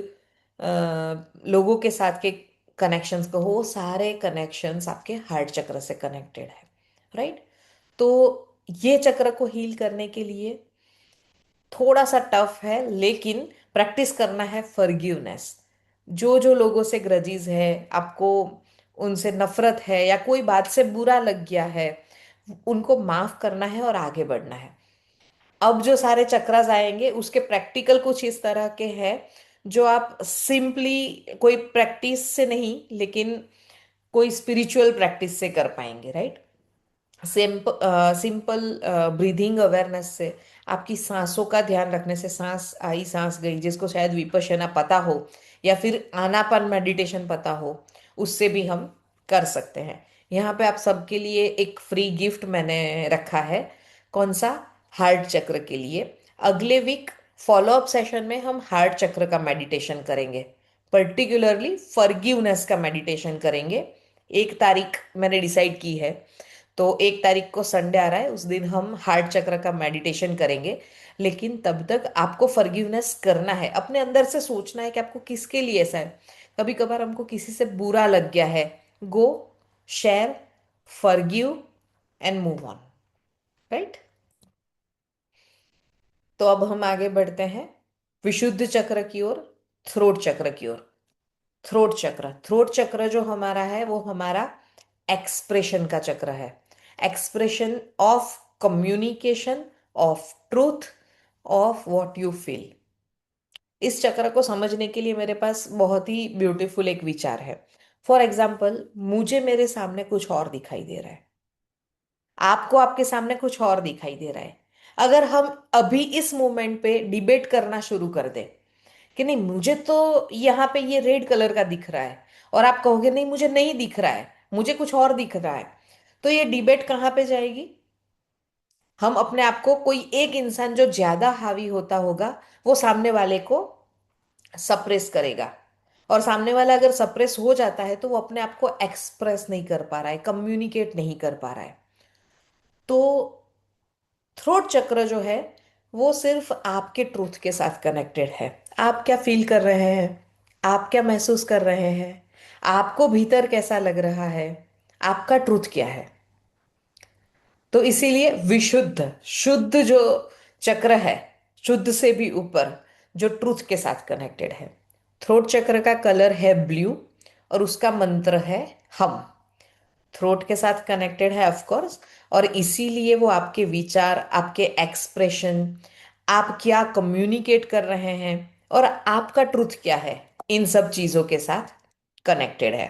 लोगों के साथ के कनेक्शंस कहो, वो सारे कनेक्शंस आपके हार्ट चक्र से कनेक्टेड है, राइट। तो ये चक्र को हील करने के लिए थोड़ा सा टफ है, लेकिन प्रैक्टिस करना है फॉरगिवनेस। जो जो लोगों से ग्रजीज है, आपको उनसे नफरत है या कोई बात से बुरा लग गया है, उनको माफ करना है और आगे बढ़ना है। अब जो सारे चक्रास आएंगे उसके प्रैक्टिकल कुछ इस तरह के हैं, जो आप सिंपली कोई प्रैक्टिस से नहीं, लेकिन कोई स्पिरिचुअल प्रैक्टिस से कर पाएंगे, राइट। सिंपल ब्रीदिंग अवेयरनेस से, आपकी सांसों का ध्यान रखने से, सांस आई सांस गई, जिसको शायद विपश्यना पता हो या फिर आनापान मेडिटेशन पता हो, उससे भी हम कर सकते हैं। यहाँ पे आप सबके लिए एक फ्री गिफ्ट मैंने रखा है। कौन सा? हार्ट चक्र के लिए। अगले वीक फॉलो अप सेशन में हम हार्ट चक्र का मेडिटेशन करेंगे, पर्टिकुलरली फॉरगिवनेस का मेडिटेशन करेंगे। 1 तारीख मैंने डिसाइड की है, तो 1 तारीख को संडे आ रहा है, उस दिन हम हार्ट चक्र का मेडिटेशन करेंगे। लेकिन तब तक आपको फॉरगिवनेस करना है, अपने अंदर से सोचना है कि आपको किसके लिए ऐसा है। कभी कभार हमको किसी से बुरा लग गया है, go share, forgive and move on, right. तो अब हम आगे बढ़ते हैं विशुद्ध चक्र की ओर, थ्रोट चक्र की ओर। थ्रोट चक्र जो हमारा है वो हमारा एक्सप्रेशन का चक्र है। Expression of communication, of truth, of what you feel. इस चक्र को समझने के लिए मेरे पास बहुत ही ब्यूटीफुल एक विचार है। फॉर एग्जाम्पल, मुझे मेरे सामने कुछ और दिखाई दे रहा है, आपको आपके सामने कुछ और दिखाई दे रहा है। अगर हम अभी इस मोमेंट पे डिबेट करना शुरू कर दे कि नहीं मुझे तो यहाँ पे ये रेड कलर का दिख रहा है, और आप कहोगे नहीं मुझे नहीं दिख रहा है, मुझे कुछ और दिख रहा है, तो ये डिबेट कहाँ पे जाएगी? हम अपने आप को, कोई एक इंसान जो ज्यादा हावी होता होगा वो सामने वाले को सप्रेस करेगा, और सामने वाला अगर सप्रेस हो जाता है तो वो अपने आप को एक्सप्रेस नहीं कर पा रहा है, कम्युनिकेट नहीं कर पा रहा है। तो थ्रोट चक्र जो है वो सिर्फ आपके ट्रूथ के साथ कनेक्टेड है। आप क्या फील कर रहे हैं, आप क्या महसूस कर रहे हैं, आपको भीतर कैसा लग रहा है, आपका ट्रूथ क्या है। तो इसीलिए विशुद्ध, शुद्ध जो चक्र है, शुद्ध से भी ऊपर, जो ट्रूथ के साथ कनेक्टेड है। थ्रोट चक्र का कलर है ब्लू, और उसका मंत्र है हम। थ्रोट के साथ कनेक्टेड है ऑफ कोर्स, और इसीलिए वो आपके विचार, आपके एक्सप्रेशन, आप क्या कम्युनिकेट कर रहे हैं और आपका ट्रुथ क्या है, इन सब चीजों के साथ कनेक्टेड है।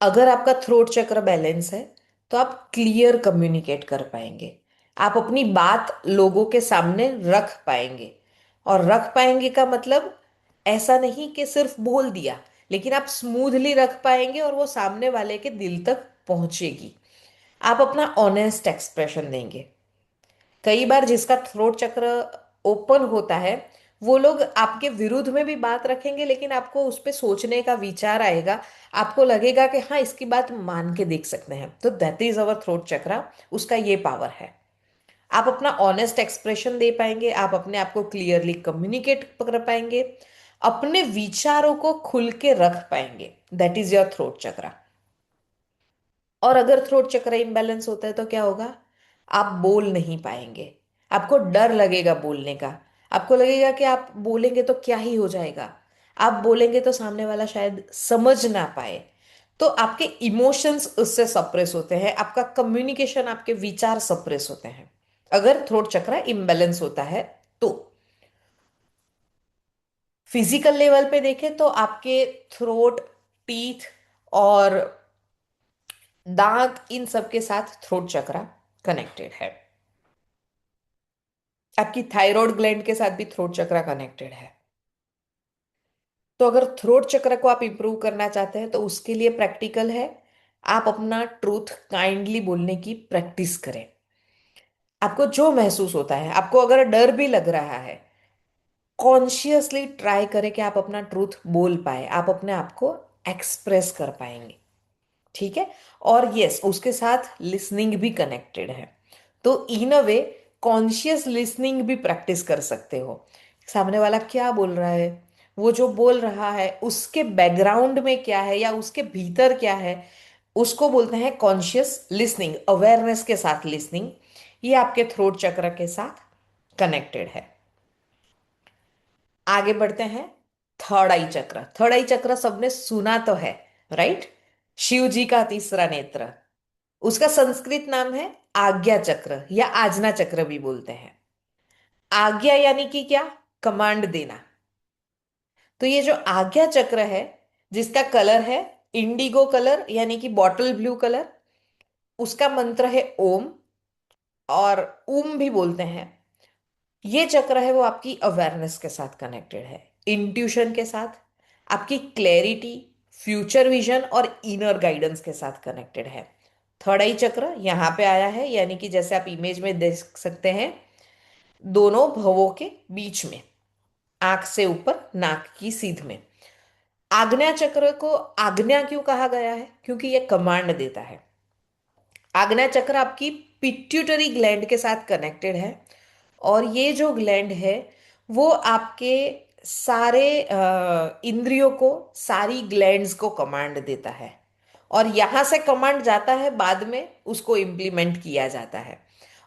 अगर आपका थ्रोट चक्र बैलेंस है तो आप क्लियर कम्युनिकेट कर पाएंगे, आप अपनी बात लोगों के सामने रख पाएंगे। और रख पाएंगे का मतलब ऐसा नहीं कि सिर्फ बोल दिया, लेकिन आप स्मूथली रख पाएंगे और वो सामने वाले के दिल तक पहुंचेगी। आप अपना ऑनेस्ट एक्सप्रेशन देंगे। कई बार जिसका थ्रोट चक्र ओपन होता है, वो लोग आपके विरुद्ध में भी बात रखेंगे, लेकिन आपको उस पर सोचने का विचार आएगा, आपको लगेगा कि हाँ इसकी बात मान के देख सकते हैं। तो दैट इज अवर थ्रोट चक्र, उसका ये पावर है। आप अपना ऑनेस्ट एक्सप्रेशन दे पाएंगे, आप अपने आप को क्लियरली कम्युनिकेट कर पाएंगे, अपने विचारों को खुल के रख पाएंगे। दैट इज योर थ्रोट चक्र। और अगर थ्रोट चक्र इम्बैलेंस होता है तो क्या होगा? आप बोल नहीं पाएंगे, आपको डर लगेगा बोलने का, आपको लगेगा कि आप बोलेंगे तो क्या ही हो जाएगा, आप बोलेंगे तो सामने वाला शायद समझ ना पाए। तो आपके इमोशंस उससे सप्रेस होते हैं, आपका कम्युनिकेशन, आपके विचार सप्रेस होते हैं अगर थ्रोट चक्र इम्बैलेंस होता है तो। फिजिकल लेवल पे देखें तो आपके थ्रोट, टीथ और दांत, इन सब के साथ थ्रोट चक्र कनेक्टेड है। आपकी थायराइड ग्लैंड के साथ भी थ्रोट चक्र कनेक्टेड है। तो अगर थ्रोट चक्र को आप इंप्रूव करना चाहते हैं तो उसके लिए प्रैक्टिकल है, आप अपना ट्रूथ काइंडली बोलने की प्रैक्टिस करें। आपको जो महसूस होता है, आपको अगर डर भी लग रहा है, कॉन्शियसली ट्राई करें कि आप अपना ट्रूथ बोल पाए, आप अपने आप को एक्सप्रेस कर पाएंगे। ठीक है। और यस, उसके साथ लिसनिंग भी कनेक्टेड है। तो इन अ वे कॉन्शियस लिसनिंग भी प्रैक्टिस कर सकते हो। सामने वाला क्या बोल रहा है, वो जो बोल रहा है उसके बैकग्राउंड में क्या है या उसके भीतर क्या है, उसको बोलते हैं कॉन्शियस लिसनिंग, अवेयरनेस के साथ लिसनिंग। ये आपके थ्रोट चक्र के साथ कनेक्टेड है। आगे बढ़ते हैं। थर्ड आई चक्र। थर्ड आई चक्र सबने सुना तो है, राइट। शिव जी का तीसरा नेत्र, उसका संस्कृत नाम है आज्ञा चक्र या आजना चक्र भी बोलते हैं। आज्ञा यानी कि क्या? कमांड देना। तो ये जो आज्ञा चक्र है, जिसका कलर है इंडिगो कलर यानी कि बॉटल ब्लू कलर, उसका मंत्र है ओम, और ओम भी बोलते हैं। ये चक्र है वो आपकी अवेयरनेस के साथ कनेक्टेड है, इंट्यूशन के साथ, आपकी क्लैरिटी, फ्यूचर विजन और इनर गाइडेंस के साथ कनेक्टेड है। थर्ड आई चक्र यहाँ पे आया है, यानी कि जैसे आप इमेज में देख सकते हैं, दोनों भवों के बीच में, आंख से ऊपर नाक की सीध में। आज्ञा चक्र को आज्ञा क्यों कहा गया है? क्योंकि यह कमांड देता है। आज्ञा चक्र आपकी पिट्यूटरी ग्लैंड के साथ कनेक्टेड है, और ये जो ग्लैंड है वो आपके सारे इंद्रियों को, सारी ग्लैंड्स को कमांड देता है, और यहां से कमांड जाता है, बाद में उसको इम्प्लीमेंट किया जाता है,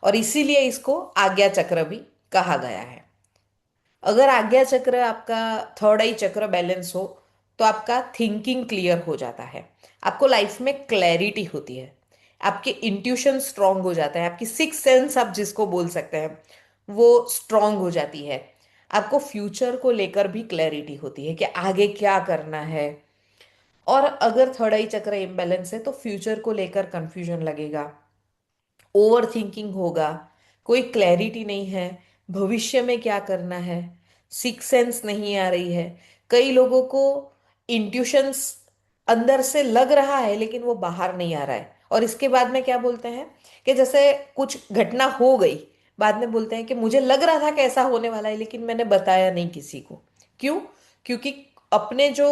और इसीलिए इसको आज्ञा चक्र भी कहा गया है। अगर आज्ञा चक्र आपका, थर्ड आई चक्र बैलेंस हो, तो आपका थिंकिंग क्लियर हो जाता है, आपको लाइफ में क्लैरिटी होती है, आपके इंट्यूशन स्ट्रांग हो जाता है, आपकी सिक्स सेंस आप जिसको बोल सकते हैं वो स्ट्रांग हो जाती है। आपको फ्यूचर को लेकर भी क्लैरिटी होती है कि आगे क्या करना है। और अगर थर्ड आई चक्र इम्बैलेंस है तो फ्यूचर को लेकर कंफ्यूजन लगेगा, ओवर थिंकिंग होगा, कोई क्लैरिटी नहीं है, भविष्य में क्या करना है, सिक्स सेंस नहीं आ रही है। कई लोगों को इंट्यूशंस अंदर से लग रहा है लेकिन वो बाहर नहीं आ रहा है, और इसके बाद में क्या बोलते हैं कि जैसे कुछ घटना हो गई, बाद में बोलते हैं कि मुझे लग रहा था कि ऐसा होने वाला है लेकिन मैंने बताया नहीं किसी को। क्यों? क्योंकि अपने जो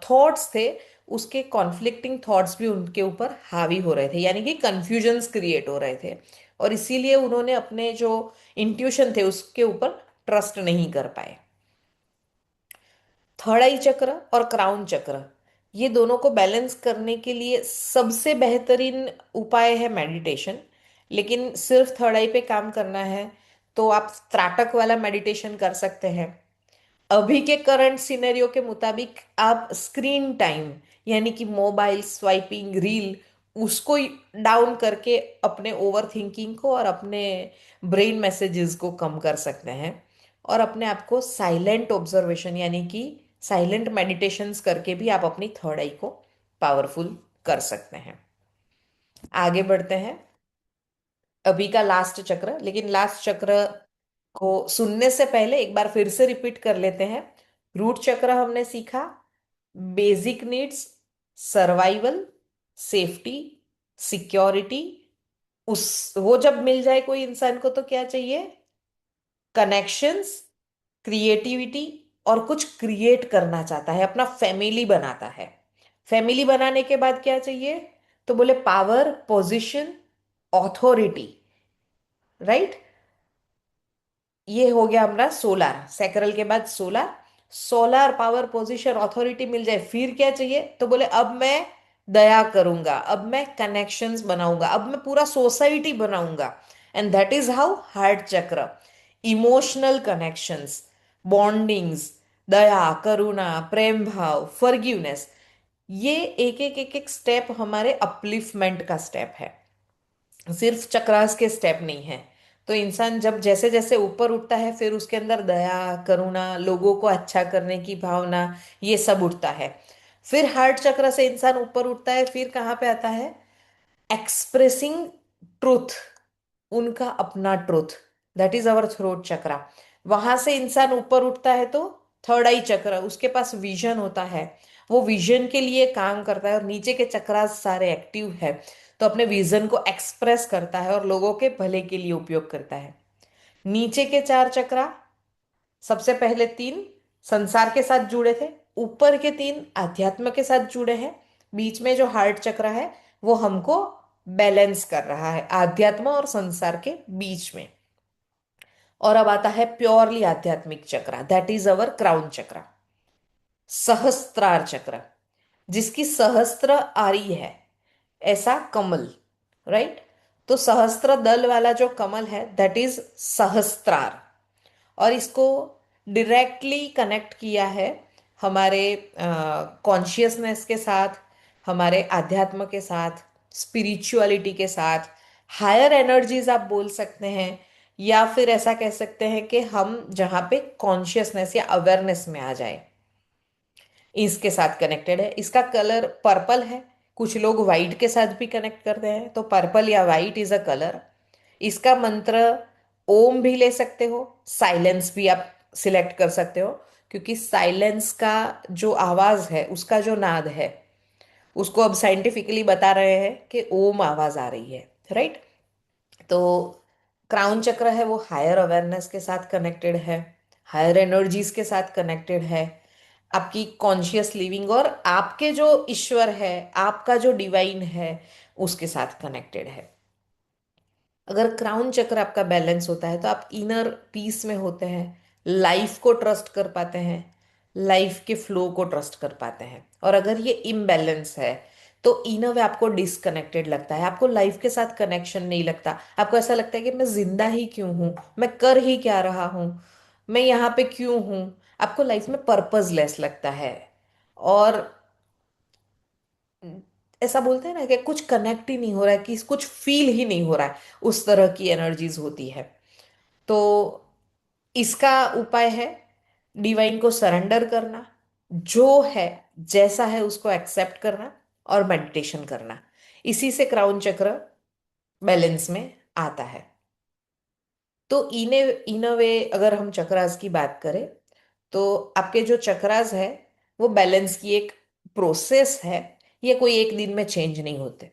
थॉट्स थे, उसके कॉन्फ्लिक्टिंग थॉट्स भी उनके ऊपर हावी हो रहे थे, यानी कि कंफ्यूजन्स क्रिएट हो रहे थे, और इसीलिए उन्होंने अपने जो इंट्यूशन थे उसके ऊपर ट्रस्ट नहीं कर पाए। थर्ड आई चक्र और क्राउन चक्र, ये दोनों को बैलेंस करने के लिए सबसे बेहतरीन उपाय है मेडिटेशन। लेकिन सिर्फ थर्ड आई पे काम करना है तो आप त्राटक वाला मेडिटेशन कर सकते हैं। अभी के करंट सिनेरियो के मुताबिक आप स्क्रीन टाइम, यानी कि मोबाइल स्वाइपिंग, रील, उसको डाउन करके अपने ओवर थिंकिंग को और अपने ब्रेन मैसेजेस को कम कर सकते हैं, और अपने आप को साइलेंट ऑब्जर्वेशन यानी कि साइलेंट मेडिटेशंस करके भी आप अपनी थर्ड आई को पावरफुल कर सकते हैं। आगे बढ़ते हैं। अभी का लास्ट चक्र, लेकिन लास्ट चक्र को सुनने से पहले एक बार फिर से रिपीट कर लेते हैं। रूट चक्र हमने सीखा, basic needs, survival, safety, security. उस वो जब मिल जाए कोई इंसान को तो क्या चाहिए? कनेक्शंस, क्रिएटिविटी, और कुछ क्रिएट करना चाहता है, अपना फैमिली बनाता है। फैमिली बनाने के बाद क्या चाहिए? तो बोले पावर, पोजीशन, ऑथोरिटी। राइट। ये हो गया हमारा सोलार, सैक्रल के बाद solar. Solar power, position, authority मिल जाए, फिर क्या चाहिए? तो बोले अब मैं दया करूंगा, अब मैं कनेक्शंस बनाऊंगा, अब मैं पूरा सोसाइटी बनाऊंगा। And that is how heart चक्र, इमोशनल कनेक्शंस, बॉन्डिंग्स, दया, करुणा, प्रेम भाव, फॉरगिवनेस, ये एक एक एक एक स्टेप हमारे अपलिफ्टमेंट का स्टेप है, सिर्फ चक्रास के स्टेप नहीं है। तो इंसान जब जैसे जैसे ऊपर उठता है, फिर उसके अंदर दया, करुणा, लोगों को अच्छा करने की भावना, ये सब उठता है। फिर हार्ट चक्र से इंसान ऊपर उठता है, फिर कहाँ पे आता है? एक्सप्रेसिंग ट्रूथ, उनका अपना truth, that is our throat chakra. वहां से इंसान ऊपर उठता है तो थर्ड आई चक्र, उसके पास विजन होता है, वो विजन के लिए काम करता है, और नीचे के चक्रा सारे एक्टिव है, तो अपने विजन को एक्सप्रेस करता है और लोगों के भले के लिए उपयोग करता है। नीचे के चार चक्रा, सबसे पहले तीन संसार के साथ जुड़े थे, ऊपर के तीन आध्यात्म के साथ जुड़े हैं, बीच में जो हार्ट चक्र है वो हमको बैलेंस कर रहा है आध्यात्म और संसार के बीच में। और अब आता है प्योरली आध्यात्मिक चक्र, दैट इज अवर क्राउन चक्र, सहस्त्रार चक्र, जिसकी सहस्त्र आरी है, ऐसा कमल। राइट। तो सहस्त्र दल वाला जो कमल है दैट इज सहस्त्रार, और इसको डायरेक्टली कनेक्ट किया है हमारे कॉन्शियसनेस के साथ, हमारे अध्यात्म के साथ, स्पिरिचुअलिटी के साथ, हायर एनर्जीज आप बोल सकते हैं, या फिर ऐसा कह सकते हैं कि हम जहाँ पे कॉन्शियसनेस या अवेयरनेस में आ जाए, इसके साथ कनेक्टेड है। इसका कलर पर्पल है। कुछ लोग वाइट के साथ भी कनेक्ट करते हैं, तो पर्पल या वाइट इज अ कलर। इसका मंत्र ओम भी ले सकते हो, साइलेंस भी आप सिलेक्ट कर सकते हो, क्योंकि साइलेंस का जो आवाज है, उसका जो नाद है, उसको अब साइंटिफिकली बता रहे हैं कि ओम आवाज आ रही है, राइट। तो क्राउन चक्र है वो हायर अवेयरनेस के साथ कनेक्टेड है, हायर एनर्जीज के साथ कनेक्टेड है, आपकी कॉन्शियस लिविंग और आपके जो ईश्वर है, आपका जो डिवाइन है, उसके साथ कनेक्टेड है। अगर क्राउन चक्र आपका बैलेंस होता है तो आप इनर पीस में होते हैं, लाइफ को ट्रस्ट कर पाते हैं, लाइफ के फ्लो को ट्रस्ट कर पाते हैं। और अगर ये इम्बैलेंस है तो इन वे आपको डिसकनेक्टेड लगता है, आपको लाइफ के साथ कनेक्शन नहीं लगता, आपको ऐसा लगता है कि मैं जिंदा ही क्यों हूं, मैं कर ही क्या रहा हूं, मैं यहाँ पे क्यों हूं। आपको लाइफ में पर्पसलेस लगता है, और ऐसा बोलते हैं ना कि कुछ कनेक्ट ही नहीं हो रहा है, कि कुछ फील ही नहीं हो रहा है, उस तरह की एनर्जीज होती है। तो इसका उपाय है डिवाइन को सरेंडर करना, जो है जैसा है उसको एक्सेप्ट करना, और मेडिटेशन करना। इसी से क्राउन चक्र बैलेंस में आता है। तो इन अ वे अगर हम चक्रास की बात करें, तो आपके जो चक्रास है वो बैलेंस की एक प्रोसेस है। ये कोई एक दिन में चेंज नहीं होते।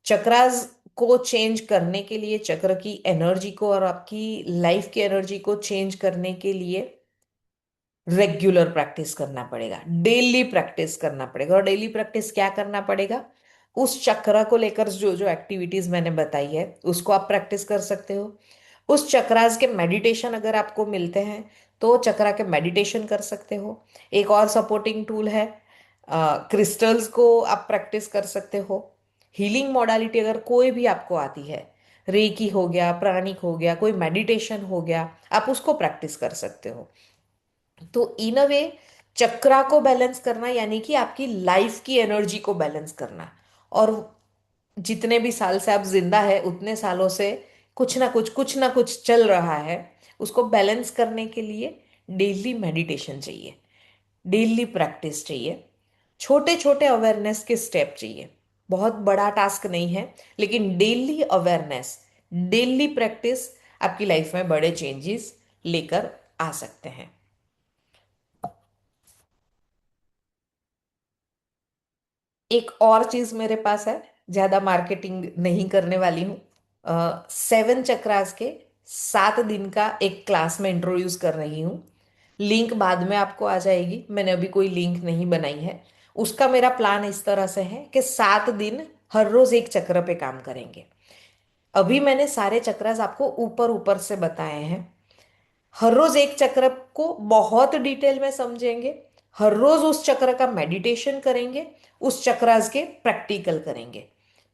चक्रास को चेंज करने के लिए, चक्र की एनर्जी को और आपकी लाइफ की एनर्जी को चेंज करने के लिए रेगुलर प्रैक्टिस करना पड़ेगा, डेली प्रैक्टिस करना पड़ेगा। और डेली प्रैक्टिस क्या करना पड़ेगा? उस चक्र को लेकर जो जो एक्टिविटीज मैंने बताई है उसको आप प्रैक्टिस कर सकते हो। उस चक्रास के मेडिटेशन अगर आपको मिलते हैं तो चक्रा के मेडिटेशन कर सकते हो। एक और सपोर्टिंग टूल है, क्रिस्टल्स को आप प्रैक्टिस कर सकते हो। हीलिंग मोडालिटी अगर कोई भी आपको आती है, रेकी हो गया, प्राणिक हो गया, कोई मेडिटेशन हो गया, आप उसको प्रैक्टिस कर सकते हो। तो इन अ वे चक्रा को बैलेंस करना यानी कि आपकी लाइफ की एनर्जी को बैलेंस करना। और जितने भी साल से आप जिंदा है उतने सालों से कुछ ना कुछ चल रहा है, उसको बैलेंस करने के लिए डेली मेडिटेशन चाहिए, डेली प्रैक्टिस चाहिए, छोटे छोटे अवेयरनेस के स्टेप चाहिए। बहुत बड़ा टास्क नहीं है, लेकिन डेली अवेयरनेस, डेली प्रैक्टिस आपकी लाइफ में बड़े चेंजेस लेकर आ सकते हैं। एक और चीज मेरे पास है, ज्यादा मार्केटिंग नहीं करने वाली हूँ। 7 चक्रास के 7 दिन का एक क्लास में इंट्रोड्यूस कर रही हूँ। लिंक बाद में आपको आ जाएगी, मैंने अभी कोई लिंक नहीं बनाई है। उसका मेरा प्लान इस तरह से है कि 7 दिन हर रोज एक चक्र पे काम करेंगे। अभी मैंने सारे चक्रास आपको ऊपर ऊपर से बताए हैं। हर रोज एक चक्र को बहुत डिटेल में समझेंगे, हर रोज उस चक्र का मेडिटेशन करेंगे, उस चक्रास के प्रैक्टिकल करेंगे।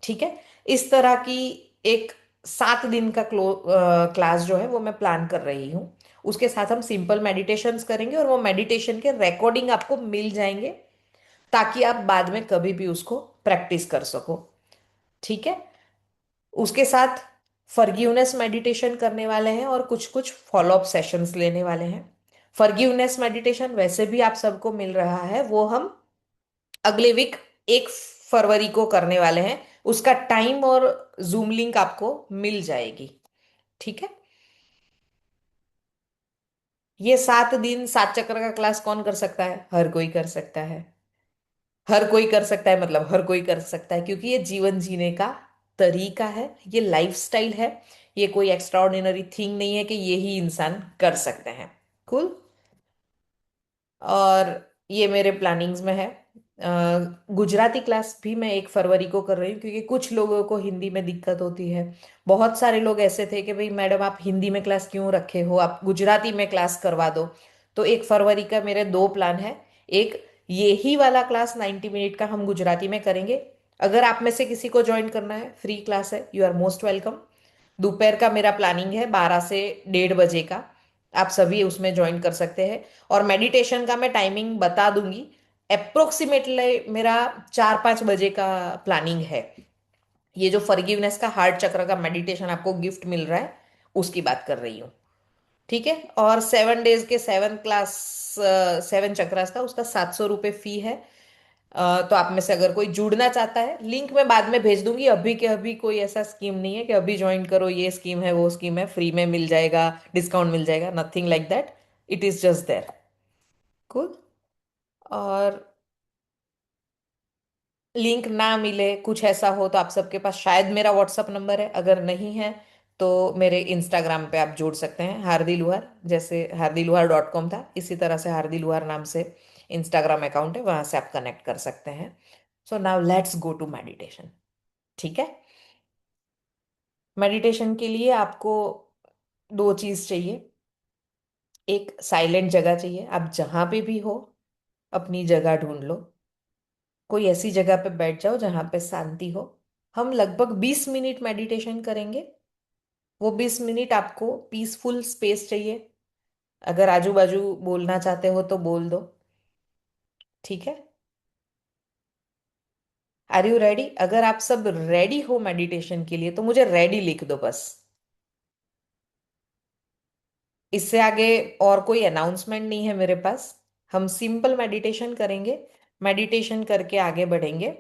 ठीक है। इस तरह की एक 7 दिन का क्लास जो है वो मैं प्लान कर रही हूँ। उसके साथ हम सिंपल मेडिटेशंस करेंगे और वो मेडिटेशन के रिकॉर्डिंग आपको मिल जाएंगे, ताकि आप बाद में कभी भी उसको प्रैक्टिस कर सको। ठीक है। उसके साथ फॉरगिवनेस मेडिटेशन करने वाले हैं और कुछ कुछ फॉलोअप सेशंस लेने वाले हैं। फॉरगिवनेस मेडिटेशन वैसे भी आप सबको मिल रहा है, वो हम अगले वीक 1 फरवरी को करने वाले हैं। उसका टाइम और जूम लिंक आपको मिल जाएगी। ठीक है। ये 7 दिन 7 चक्र का क्लास कौन कर सकता है? हर कोई कर सकता है। हर कोई कर सकता है मतलब हर कोई कर सकता है, क्योंकि ये जीवन जीने का तरीका है, ये लाइफस्टाइल है। ये कोई एक्स्ट्राऑर्डिनरी थिंग नहीं है कि ये ही इंसान कर सकते हैं। कूल। और ये मेरे प्लानिंग्स में है। गुजराती क्लास भी मैं 1 फरवरी को कर रही हूँ, क्योंकि कुछ लोगों को हिंदी में दिक्कत होती है। बहुत सारे लोग ऐसे थे कि भाई मैडम आप हिंदी में क्लास क्यों रखे हो, आप गुजराती में क्लास करवा दो। तो 1 फरवरी का मेरे 2 प्लान है। एक, ये ही वाला क्लास 90 मिनट का हम गुजराती में करेंगे। अगर आप में से किसी को ज्वाइन करना है, फ्री क्लास है, यू आर मोस्ट वेलकम। दोपहर का मेरा प्लानिंग है 12 से 1:30 बजे का। आप सभी उसमें ज्वाइन कर सकते हैं। और मेडिटेशन का मैं टाइमिंग बता दूंगी, अप्रोक्सीमेटली मेरा 4-5 बजे का प्लानिंग है। ये जो फॉरगिवनेस का हार्ट चक्र का मेडिटेशन आपको गिफ्ट मिल रहा है, उसकी बात कर रही हूँ। ठीक है। और 7 डेज के 7 क्लास, 7 चक्रास का उसका 700 रुपये फी है। तो आप में से अगर कोई जुड़ना चाहता है, लिंक मैं बाद में भेज दूंगी। अभी के अभी कोई ऐसा स्कीम नहीं है कि अभी ज्वाइन करो, ये स्कीम है वो स्कीम है, फ्री में मिल जाएगा, डिस्काउंट मिल जाएगा, nothing like that. It is just there. Cool. और लिंक ना मिले, कुछ ऐसा हो, तो आप सबके पास शायद मेरा व्हाट्सअप नंबर है, अगर नहीं है तो मेरे इंस्टाग्राम पे आप जोड़ सकते हैं, हार्दी लुहार। जैसे hardiluhar.com था, इसी तरह से हार्दी लुहार नाम से इंस्टाग्राम अकाउंट है, वहां से आप कनेक्ट कर सकते हैं। So now let's go to meditation. ठीक है। मेडिटेशन के लिए आपको दो चीज चाहिए। एक साइलेंट जगह चाहिए, आप जहां पे भी हो अपनी जगह ढूंढ लो। कोई ऐसी जगह पे बैठ जाओ जहां पे शांति हो। हम लगभग 20 मिनट मेडिटेशन करेंगे। वो 20 मिनट आपको पीसफुल स्पेस चाहिए। अगर आजू बाजू बोलना चाहते हो तो बोल दो। ठीक है। Are you ready? अगर आप सब रेडी हो मेडिटेशन के लिए तो मुझे रेडी लिख दो बस। इससे आगे और कोई अनाउंसमेंट नहीं है मेरे पास। हम सिंपल मेडिटेशन करेंगे, मेडिटेशन करके आगे बढ़ेंगे।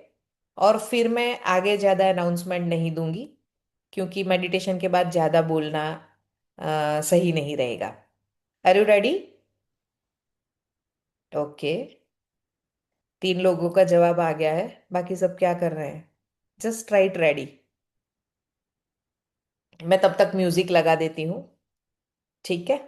और फिर मैं आगे ज़्यादा अनाउंसमेंट नहीं दूंगी, क्योंकि मेडिटेशन के बाद ज़्यादा बोलना सही नहीं रहेगा। Are you ready? ओके। 3 लोगों का जवाब आ गया है। बाकी सब क्या कर रहे हैं? Just right ready. मैं तब तक म्यूजिक लगा देती हूँ। ठीक है।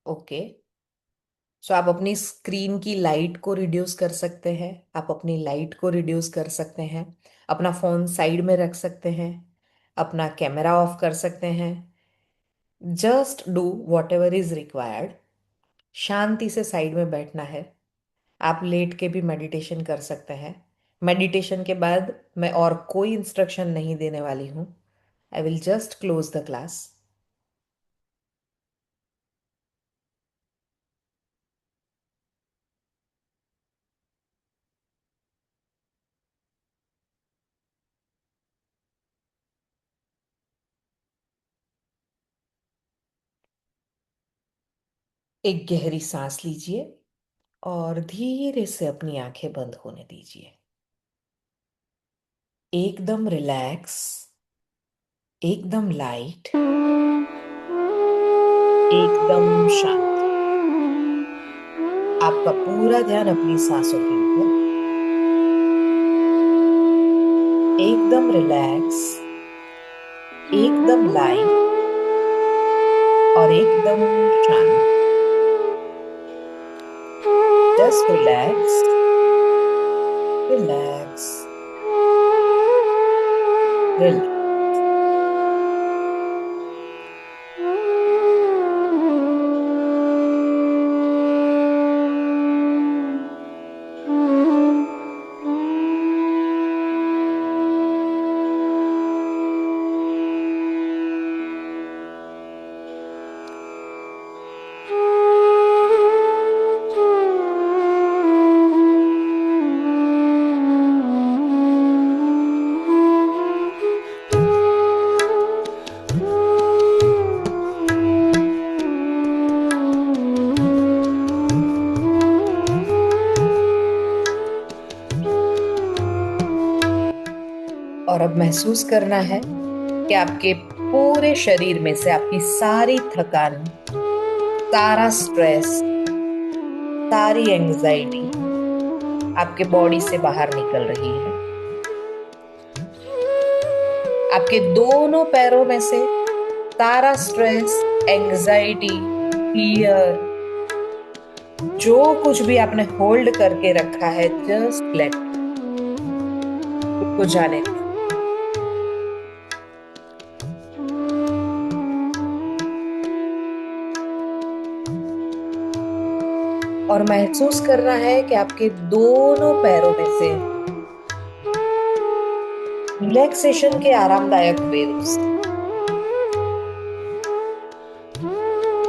ओके। सो आप अपनी स्क्रीन की लाइट को रिड्यूस कर सकते हैं, आप अपनी लाइट को रिड्यूस कर सकते हैं, अपना फोन साइड में रख सकते हैं, अपना कैमरा ऑफ कर सकते हैं। Just do whatever is required. शांति से साइड में बैठना है। आप लेट के भी मेडिटेशन कर सकते हैं। मेडिटेशन के बाद मैं और कोई इंस्ट्रक्शन नहीं देने वाली हूँ। I will just close the class. एक गहरी सांस लीजिए और धीरे से अपनी आंखें बंद होने दीजिए। एकदम रिलैक्स, एकदम लाइट, एकदम शांत। आपका पूरा ध्यान अपनी सांसों के ऊपर। एकदम रिलैक्स, एकदम लाइट और एकदम शांत। Just relax, relax, relax. अब महसूस करना है कि आपके पूरे शरीर में से आपकी सारी थकान, सारा स्ट्रेस, सारी एंजाइटी आपके बॉडी से बाहर निकल रही है। आपके दोनों पैरों में से सारा स्ट्रेस, एंजाइटी, फियर, जो कुछ भी आपने होल्ड करके रखा है, जस्ट लेट उसको जाने दो। और महसूस करना है कि आपके दोनों पैरों में से रिलैक्सेशन के आरामदायक वेव्स,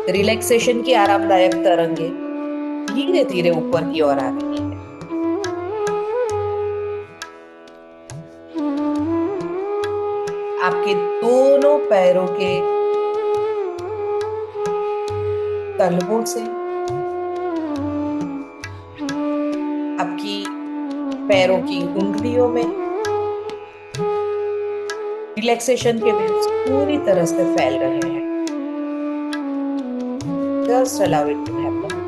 रिलैक्सेशन की आरामदायक तरंगे धीरे धीरे ऊपर की ओर आ रही है। आपके दोनों पैरों के तलवों से, आपकी पैरों की उंगलियों में रिलैक्सेशन के वेव्स पूरी तरह से फैल रहे हैं। Just allow it to happen.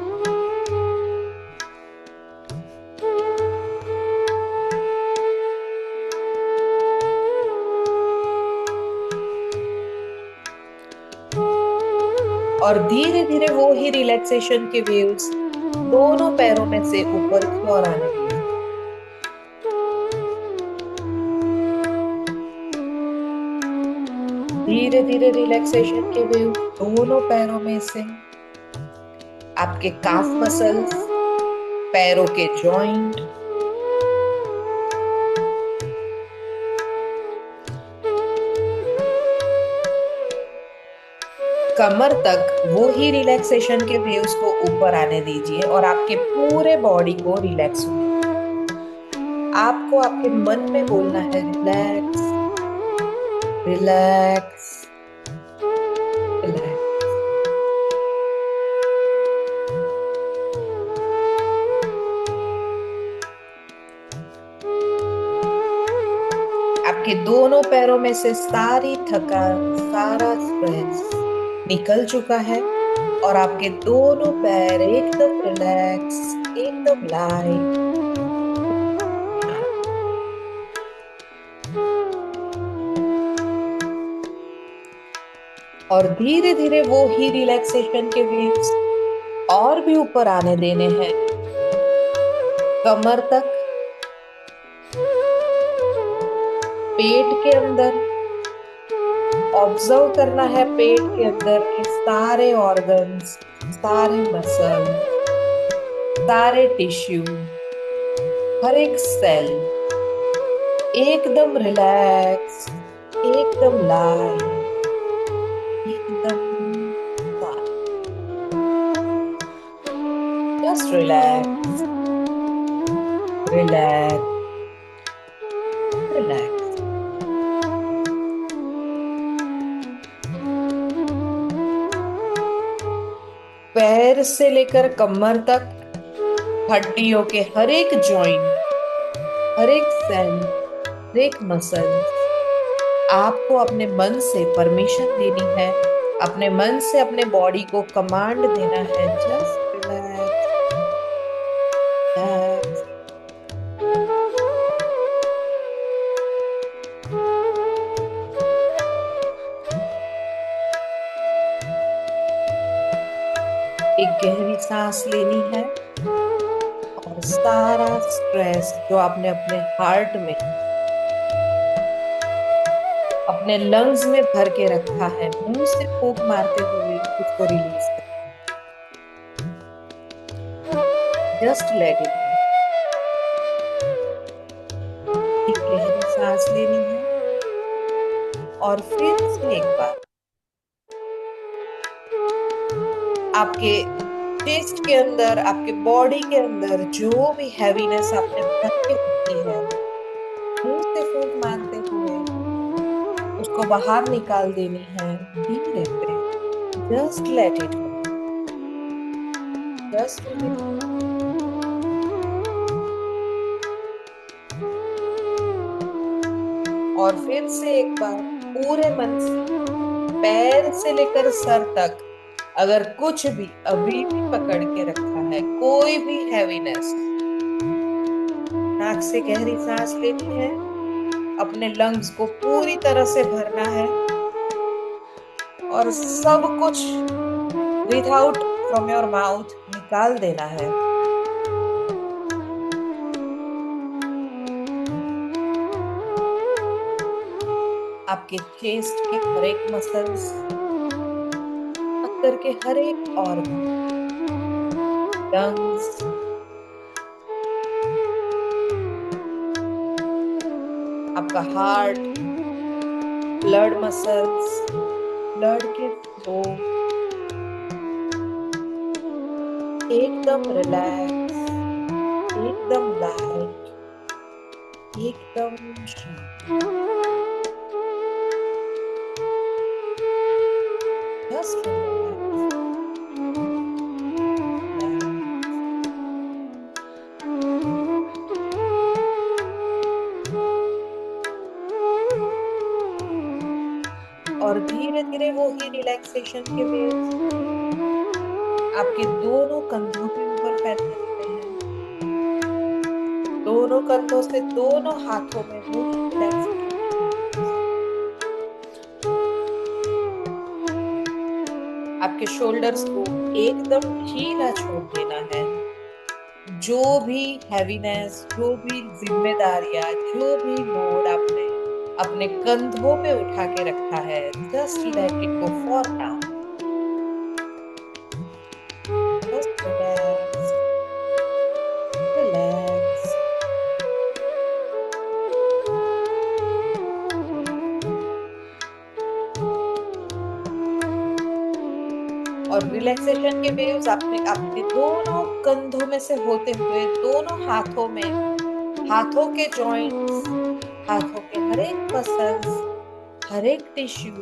और धीरे धीरे वो ही रिलैक्सेशन के वेव्स दोनों पैरों में से ऊपर की ओर आने दीजिए। धीरे धीरे रिलैक्सेशन के वेव्स दोनों पैरों में से आपके काफ मसल्स, पैरों के जॉइंट, कमर तक वो ही रिलैक्सेशन के वेव्स को ऊपर आने दीजिए और आपके पूरे बॉडी को रिलैक्स होने दीजिए। आपको आपके मन में बोलना है रिलैक्स, रिलैक्स, रिलैक्स। आपके दोनों पैरों में से सारी थकान, सारा स्ट्रेस निकल चुका है और आपके दोनों पैर एकदम रिलैक्स, एकदम लाइट। और धीरे धीरे वो ही रिलैक्सेशन के वेव्स और भी ऊपर आने देने हैं, कमर तक, पेट के अंदर। ऑब्जर्व करना है पेट के अंदर के सारे ऑर्गन्स, सारे मसल, सारे टिश्यू, हर एक सेल एकदम रिलैक्स, एकदम लाइट, एकदम जस्ट रिलैक्स, रिलैक्स, रिलैक्स। पैर से लेकर कमर तक हड्डियों के हर एक जॉइंट, हर एक सेल, हर एक मसल, आपको अपने मन से परमिशन देनी है, अपने मन से अपने बॉडी को कमांड देना है, जस्ट रिलैक्स, रिलैक्स। एक गहरी सांस लेनी है और सारा स्ट्रेस जो आपने अपने हार्ट में, अपने लंग्स में भर के रखा है, मुंह से फूंक मारते हुए उसको रिलीज कर, जस्ट लेट इट गो। एक गहरी सांस लेनी है और फिर से एक बार आपके चेस्ट के अंदर, आपके बॉडी के अंदर जो भी हैवीनेस आपने भर के रखी है, मुंह से फूंक मारते हुए उसको बाहर निकाल देनी है धीरे से। Just let it go, just let it गो। और फिर से एक बार पूरे मन से, पैर से लेकर सर तक, अगर कुछ भी अभी भी पकड़ के रखा है, कोई भी हैवीनेस, नाक से गहरी सांस लेनी है, अपने लंग्स को पूरी तरह से भरना है और सब कुछ विदाउट फ्रॉम योर माउथ निकाल देना है। आपके चेस्ट के हर एक मसल्स, अंदर के हर एक ऑर्गन, लंग्स, आपका हार्ट, ब्लड मसल्स, ब्लड के फ्लो एकदम रिलैक्स, एकदम लाइट, एकदम शांत। जस्ट रिलैक्स, और धीरे धीरे वो ही रिलैक्सेशन के वेव्स आपके दोनों कंधों के ऊपर फैलने लगते हैं। दोनों कंधों से दोनों हाथों में वो ही रिलैक्सेशन। आपके शोल्डर्स को एकदम ढीला छोड़ देना है। जो भी हैवीनेस, जो भी जिम्मेदारियां, जो भी लोड आपने अपने कंधों पे उठा के रखा है, just let it go for now. Just relax, relax. और रिलैक्सेशन के वेव्स आपने अपने दोनों कंधों में से होते हुए दोनों हाथों में, हाथों के जॉइंट्स, हाथों के हर एक मसल्स, हर एक टिश्यू,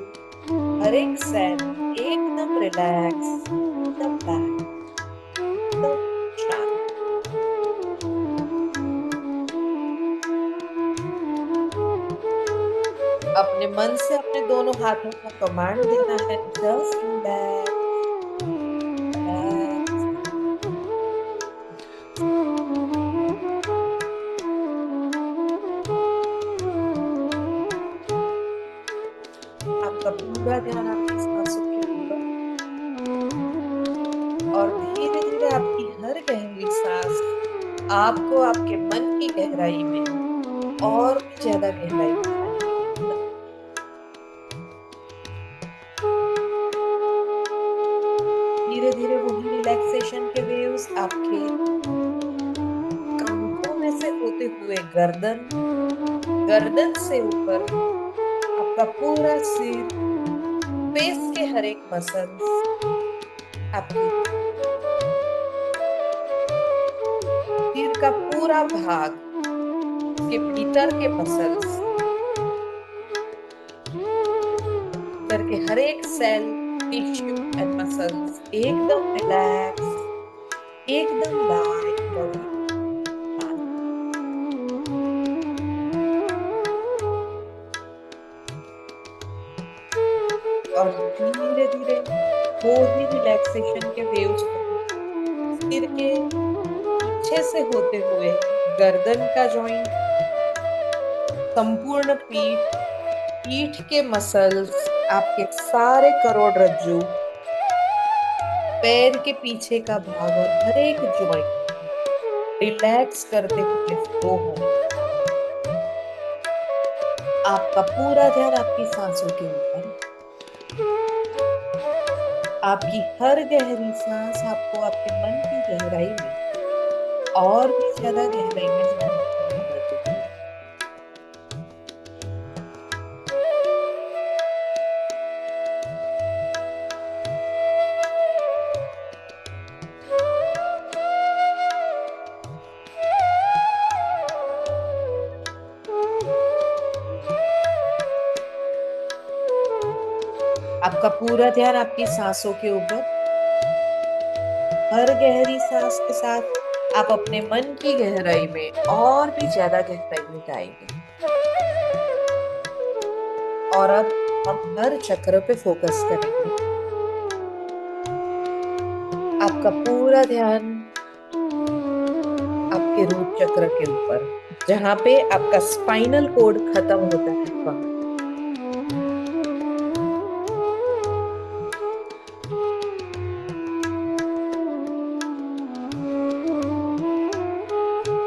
हर एक सेल एकदम रिलैक्स, एकदम लाइट, एकदम शांत। अपने मन से अपने दोनों हाथों को कमांड देना है, जस्ट रिलैक्स, रिलैक्स। आपका पूरा ध्यान आपकी सांसों के ऊपर, और धीरे धीरे आपकी हर गहरी सांस आपको आपके मन की गहराई में और भी ज्यादा गहराई में जाने के लिए मदद। धीरे धीरे वही रिलैक्सेशन के वेव्स आपके कंधों में से होते हुए गर्दन, गर्दन से ऊपर आपका पूरा सिर, फेस के हर एक मसल्स, आपकी सिर का पूरा भाग, के भीतर के मसल्स, भीतर के हर एक सेल, टिश्यू एंड मसल्स एकदम रिलैक्स, एकदम लाइट और शांत। और धीरे धीरे वो ही रिलैक्सेशन के वेव्स को सिर के पीछे से होते हुए गर्दन का जॉइंट, संपूर्ण पीठ, पीठ के मसल्स, आपके सारे करोड़रज्जु, पैर के पीछे का भाग और हर एक जॉइंट रिलैक्स करते हुए फ्लो होने। आपका पूरा ध्यान आपकी सांसों के ऊपर, आपकी हर गहरी सांस आपको आपके मन की गहराई में और भी ज्यादा गहराई में जाने में मदद देती है। आपका पूरा ध्यान आपकी सांसों के ऊपर, हर गहरी सांस के साथ आप अपने मन की गहराई में और भी ज्यादा गहराई में जाएंगे। और अब हम हर चक्र पे फोकस करेंगे। आपका पूरा ध्यान आपके रूट चक्र के ऊपर, जहां पे आपका स्पाइनल कोड खत्म होता है वहां।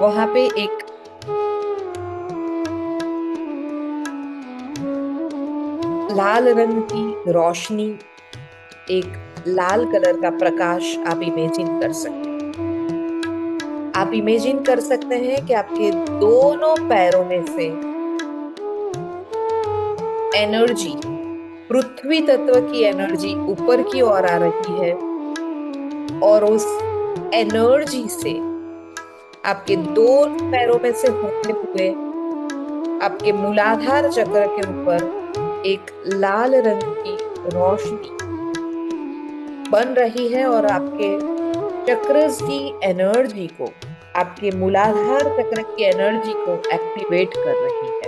वहां पे एक लाल रंग की रोशनी, एक लाल कलर का प्रकाश आप इमेजिन कर सकते हैं। आप इमेजिन कर सकते हैं कि आपके दोनों पैरों में से एनर्जी, पृथ्वी तत्व की एनर्जी ऊपर की ओर आ रही है, और उस एनर्जी से आपके दोनों पैरों में से होते हुए आपके मूलाधार चक्र के ऊपर एक लाल रंग की रोशनी बन रही है, और आपके चक्रस की एनर्जी को, आपके मूलाधार चक्र की एनर्जी को एक्टिवेट कर रही है।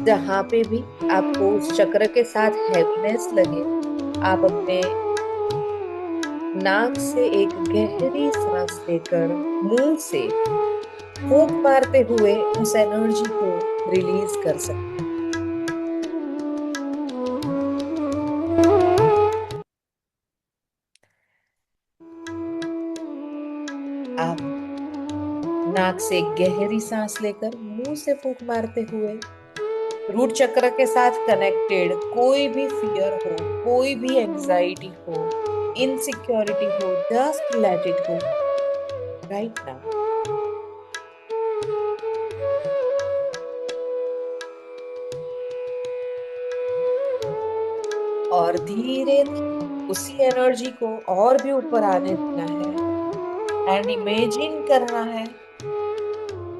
जहां पे भी आपको उस चक्र के साथ हैवीनेस लगे, आप अपने नाक से एक गहरी सांस लेकर मुंह से फूंक मारते हुए उस एनर्जी को रिलीज कर सकते हैं। आप नाक से एक गहरी सांस लेकर मुंह से फूंक मारते हुए रूट चक्र के साथ कनेक्टेड कोई भी फियर हो, कोई भी एंजाइटी हो, इनसिक्योरिटी हो, just let it go right now. और धीरे धीरे उसी एनर्जी को और भी ऊपर आने देना है, एंड इमेजिन करना है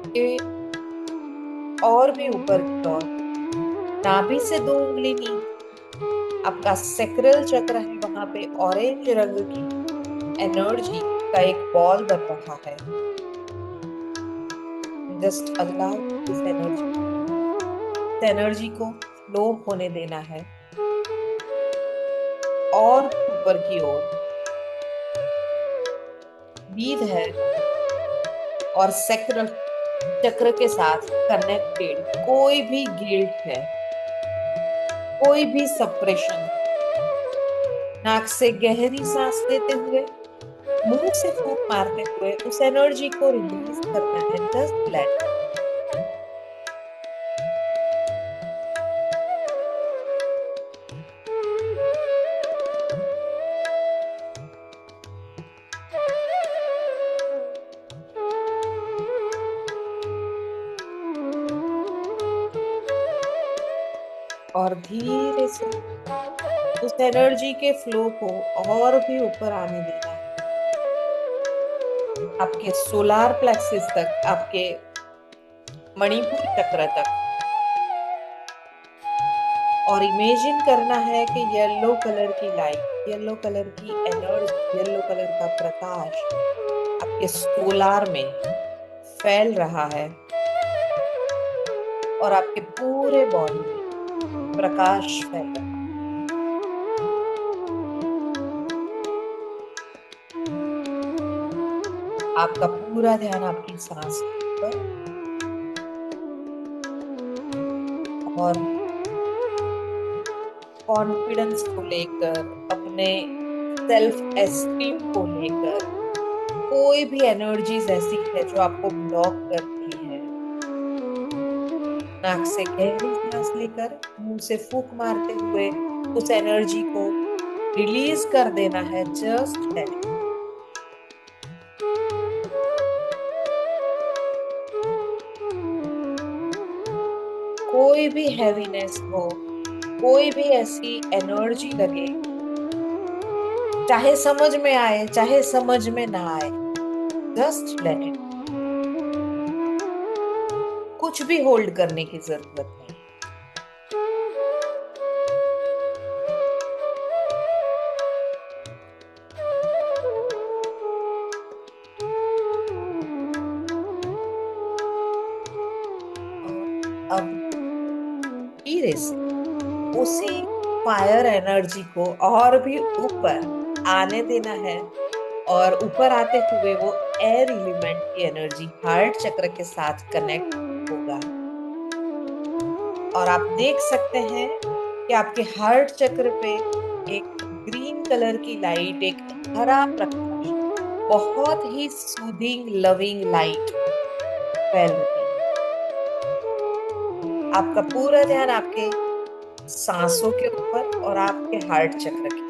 कि और भी ऊपर की ओर, नाभि से 2 उंगली नीचे आपका सेक्रल चक्र है, वहां पे ऑरेंज रंग की एनर्जी का एक बॉल बन रहा है। जस्ट अलाउ इस एनर्जी को फ्लो होने देना है और ऊपर की ओर। ब्रीथ है, और सेक्रल चक्र के साथ कनेक्टेड कोई भी गिल्ट है, कोई भी सप्रेशन, नाक से गहरी सांस लेते हुए मुंह से फूंक मारते हुए उस एनर्जी को रिलीज करना है। Just let. और धीरे से उस एनर्जी के फ्लो को और भी ऊपर आने देना है, आपके सोलार प्लेक्सिस तक, आपके मणिपुर चक्र तक। और इमेजिन करना है कि येलो कलर की लाइट, येलो कलर की एनर्जी, येलो कलर का प्रकाश आपके सोलार में फैल रहा है, और आपके पूरे बॉडी में प्रकाश फैल रहा है। आपका पूरा ध्यान आपकी सांस पर, और कॉन्फिडेंस को लेकर, अपने सेल्फ एस्टीम को लेकर, कोई भी एनर्जीज ऐसी है जो आपको ब्लॉक कर रही है, नाक से गहरी सांस लेकर मुंह से फूंक मारते हुए उस एनर्जी को रिलीज कर देना है। Just let. कोई भी हैवीनेस हो, कोई भी ऐसी एनर्जी लगे, चाहे समझ में आए चाहे समझ में ना आए, जस्ट लेट इट। कुछ भी होल्ड करने की जरूरत नहीं। और अब धीरे से उसी फायर एनर्जी को और भी ऊपर आने देना है। और ऊपर आते हुए वो एयर एलिमेंट की एनर्जी हार्ट चक्र के साथ कनेक्ट होगा। और आप देख सकते हैं कि आपके हार्ट चक्र पे एक ग्रीन कलर की लाइट, एक हरा प्रकाश, बहुत ही सूदिंग लविंग लाइट फैल रही है। आपका पूरा ध्यान आपके सांसों के ऊपर और आपके हार्ट चक्र के।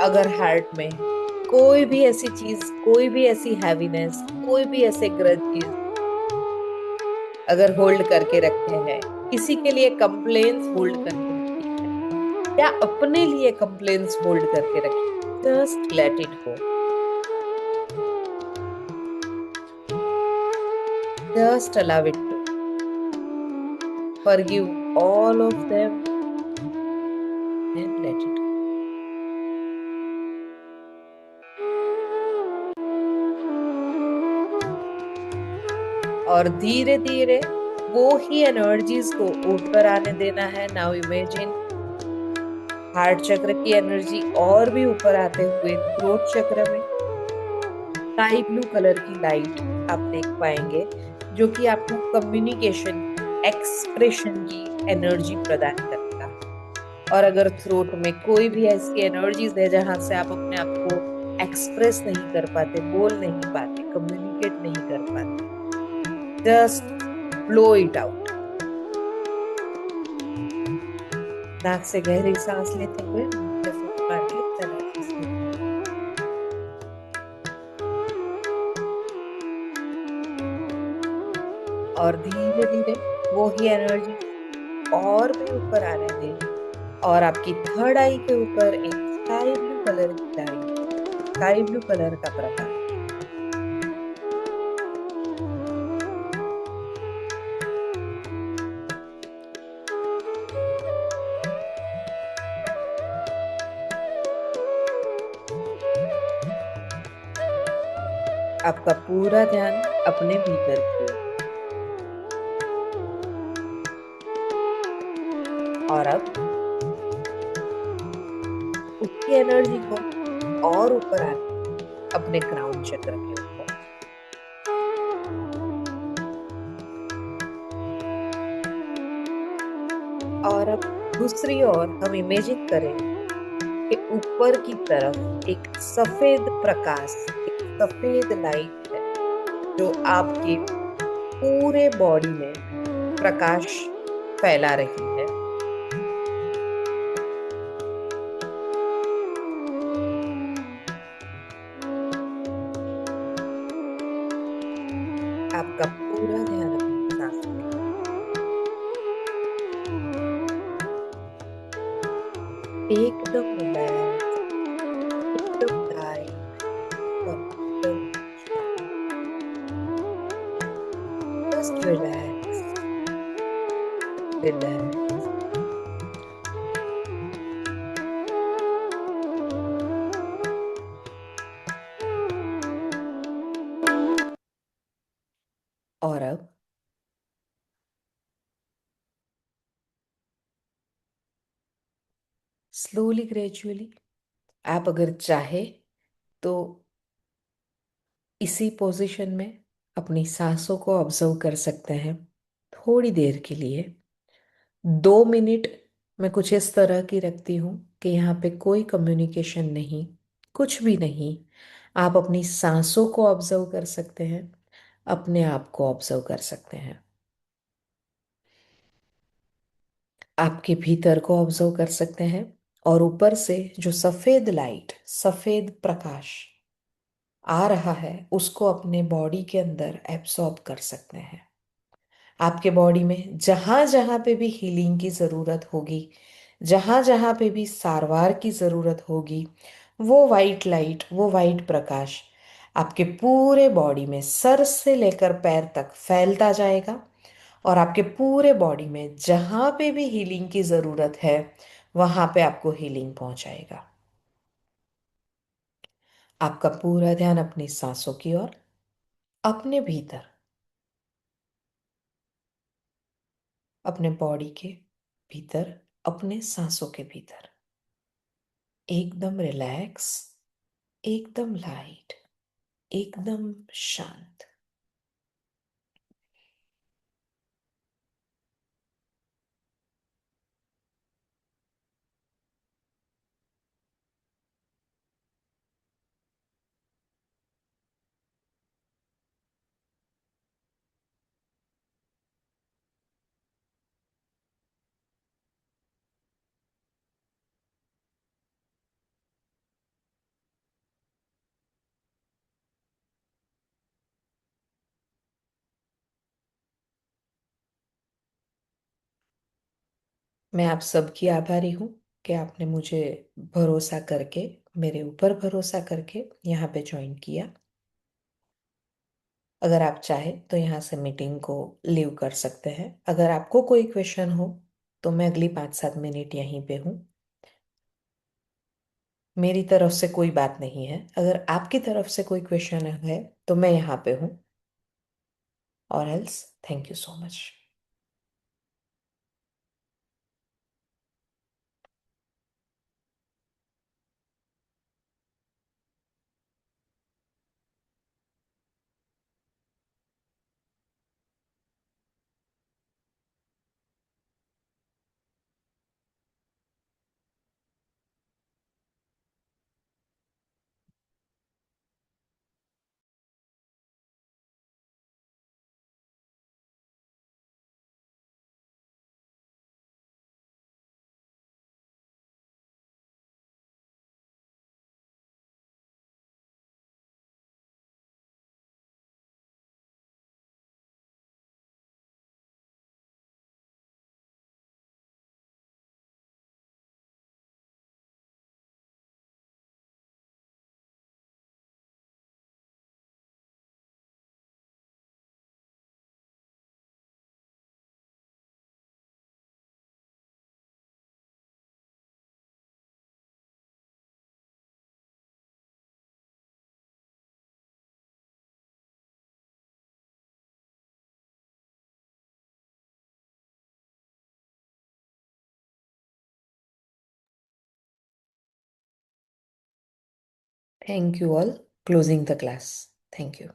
अगर हार्ट में कोई भी ऐसी चीज, कोई भी ऐसी हैवीनेस, कोई भी ऐसे ग्रजेस अगर होल्ड करके रखे हैं, किसी के लिए कंप्लेन्स होल्ड करके रखी है, या अपने लिए कंप्लेन्स होल्ड करके रखी, just let it go. Just allow it to forgive all of them and let it go। और धीरे धीरे वो ही एनर्जीज को ऊपर आने देना है। नाउ इमेजिन हार्ट चक्र की एनर्जी और भी ऊपर आते हुए थ्रोट चक्र में स्काई ब्लू कलर की लाइट आप देख पाएंगे, जो कि आपको कम्युनिकेशन, एक्सप्रेशन की एनर्जी प्रदान करेगा। और अगर थ्रोट में कोई भी ऐसी एनर्जीज है जहां से आप अपने आप को एक्सप्रेस नहीं कर पाते, बोल नहीं पाते, कम्युनिकेट नहीं कर पाते, जस्ट ब्लो इट आउट। नाक से गहरी सांस लेते हुए मुंह से फूंक मार के चला दीजिए। और धीरे धीरे वो ही एनर्जी और भी ऊपर आने दें। और आपकी थर्ड आई के ऊपर एक स्काई ब्लू कलर की लाइट, स्काई ब्लू कलर का प्रकाश आपका पूरा ध्यान अपने भीतर की ओर। और अब उसी एनर्जी को और ऊपर आने अपने क्राउन चक्र के ऊपर। और अब दूसरी ओर हम इमेजिन करें कि ऊपर की तरफ एक सफेद प्रकाश, एक सफेद लाइट है, जो आपके पूरे बॉडी में प्रकाश फैला रही है। आपका पूरा ध्यान अपनी सांसों के एकदम रिलैक्स, एकदम लाइट और एकदम शांत। Just relax, relax. और अब स्लोली ग्रेजुअली आप अगर चाहे तो इसी पोजीशन में अपनी सांसों को ऑब्जर्व कर सकते हैं थोड़ी देर के लिए। 2 मिनट मैं कुछ इस तरह की रखती हूँ कि यहाँ पे कोई कम्युनिकेशन नहीं, कुछ भी नहीं। आप अपनी सांसों को ऑब्जर्व कर सकते हैं, अपने आप को ऑब्जर्व कर सकते हैं, आपके भीतर को ऑब्जर्व कर सकते हैं। और ऊपर से जो सफेद लाइट, सफेद प्रकाश आ रहा है, उसको अपने बॉडी के अंदर एब्सॉर्ब कर सकते हैं। आपके बॉडी में जहां जहां पे भी हीलिंग की जरूरत होगी, जहां जहां पे भी सारवार की जरूरत होगी, वो वाइट लाइट, वो वाइट प्रकाश आपके पूरे बॉडी में सर से लेकर पैर तक फैलता जाएगा, और आपके पूरे बॉडी में जहां पे भी हीलिंग की जरूरत है वहां पे आपको हीलिंग पहुंचाएगा। आपका पूरा ध्यान अपनी सांसों की ओर, अपने भीतर, अपने बॉडी के भीतर, अपने सांसों के भीतर, एकदम रिलैक्स, एकदम लाइट, एकदम शांत। मैं आप सबकी आभारी हूँ कि आपने मुझे भरोसा करके, मेरे ऊपर भरोसा करके यहाँ पे ज्वाइन किया। अगर आप चाहें तो यहाँ से मीटिंग को लीव कर सकते हैं। अगर आपको कोई क्वेश्चन हो तो मैं अगली 5-7 मिनट यहीं पे हूँ। मेरी तरफ से कोई बात नहीं है, अगर आपकी तरफ से कोई क्वेश्चन है तो मैं यहाँ पे हूँ। और else, thank you so much. Thank you all. Closing the class. Thank you.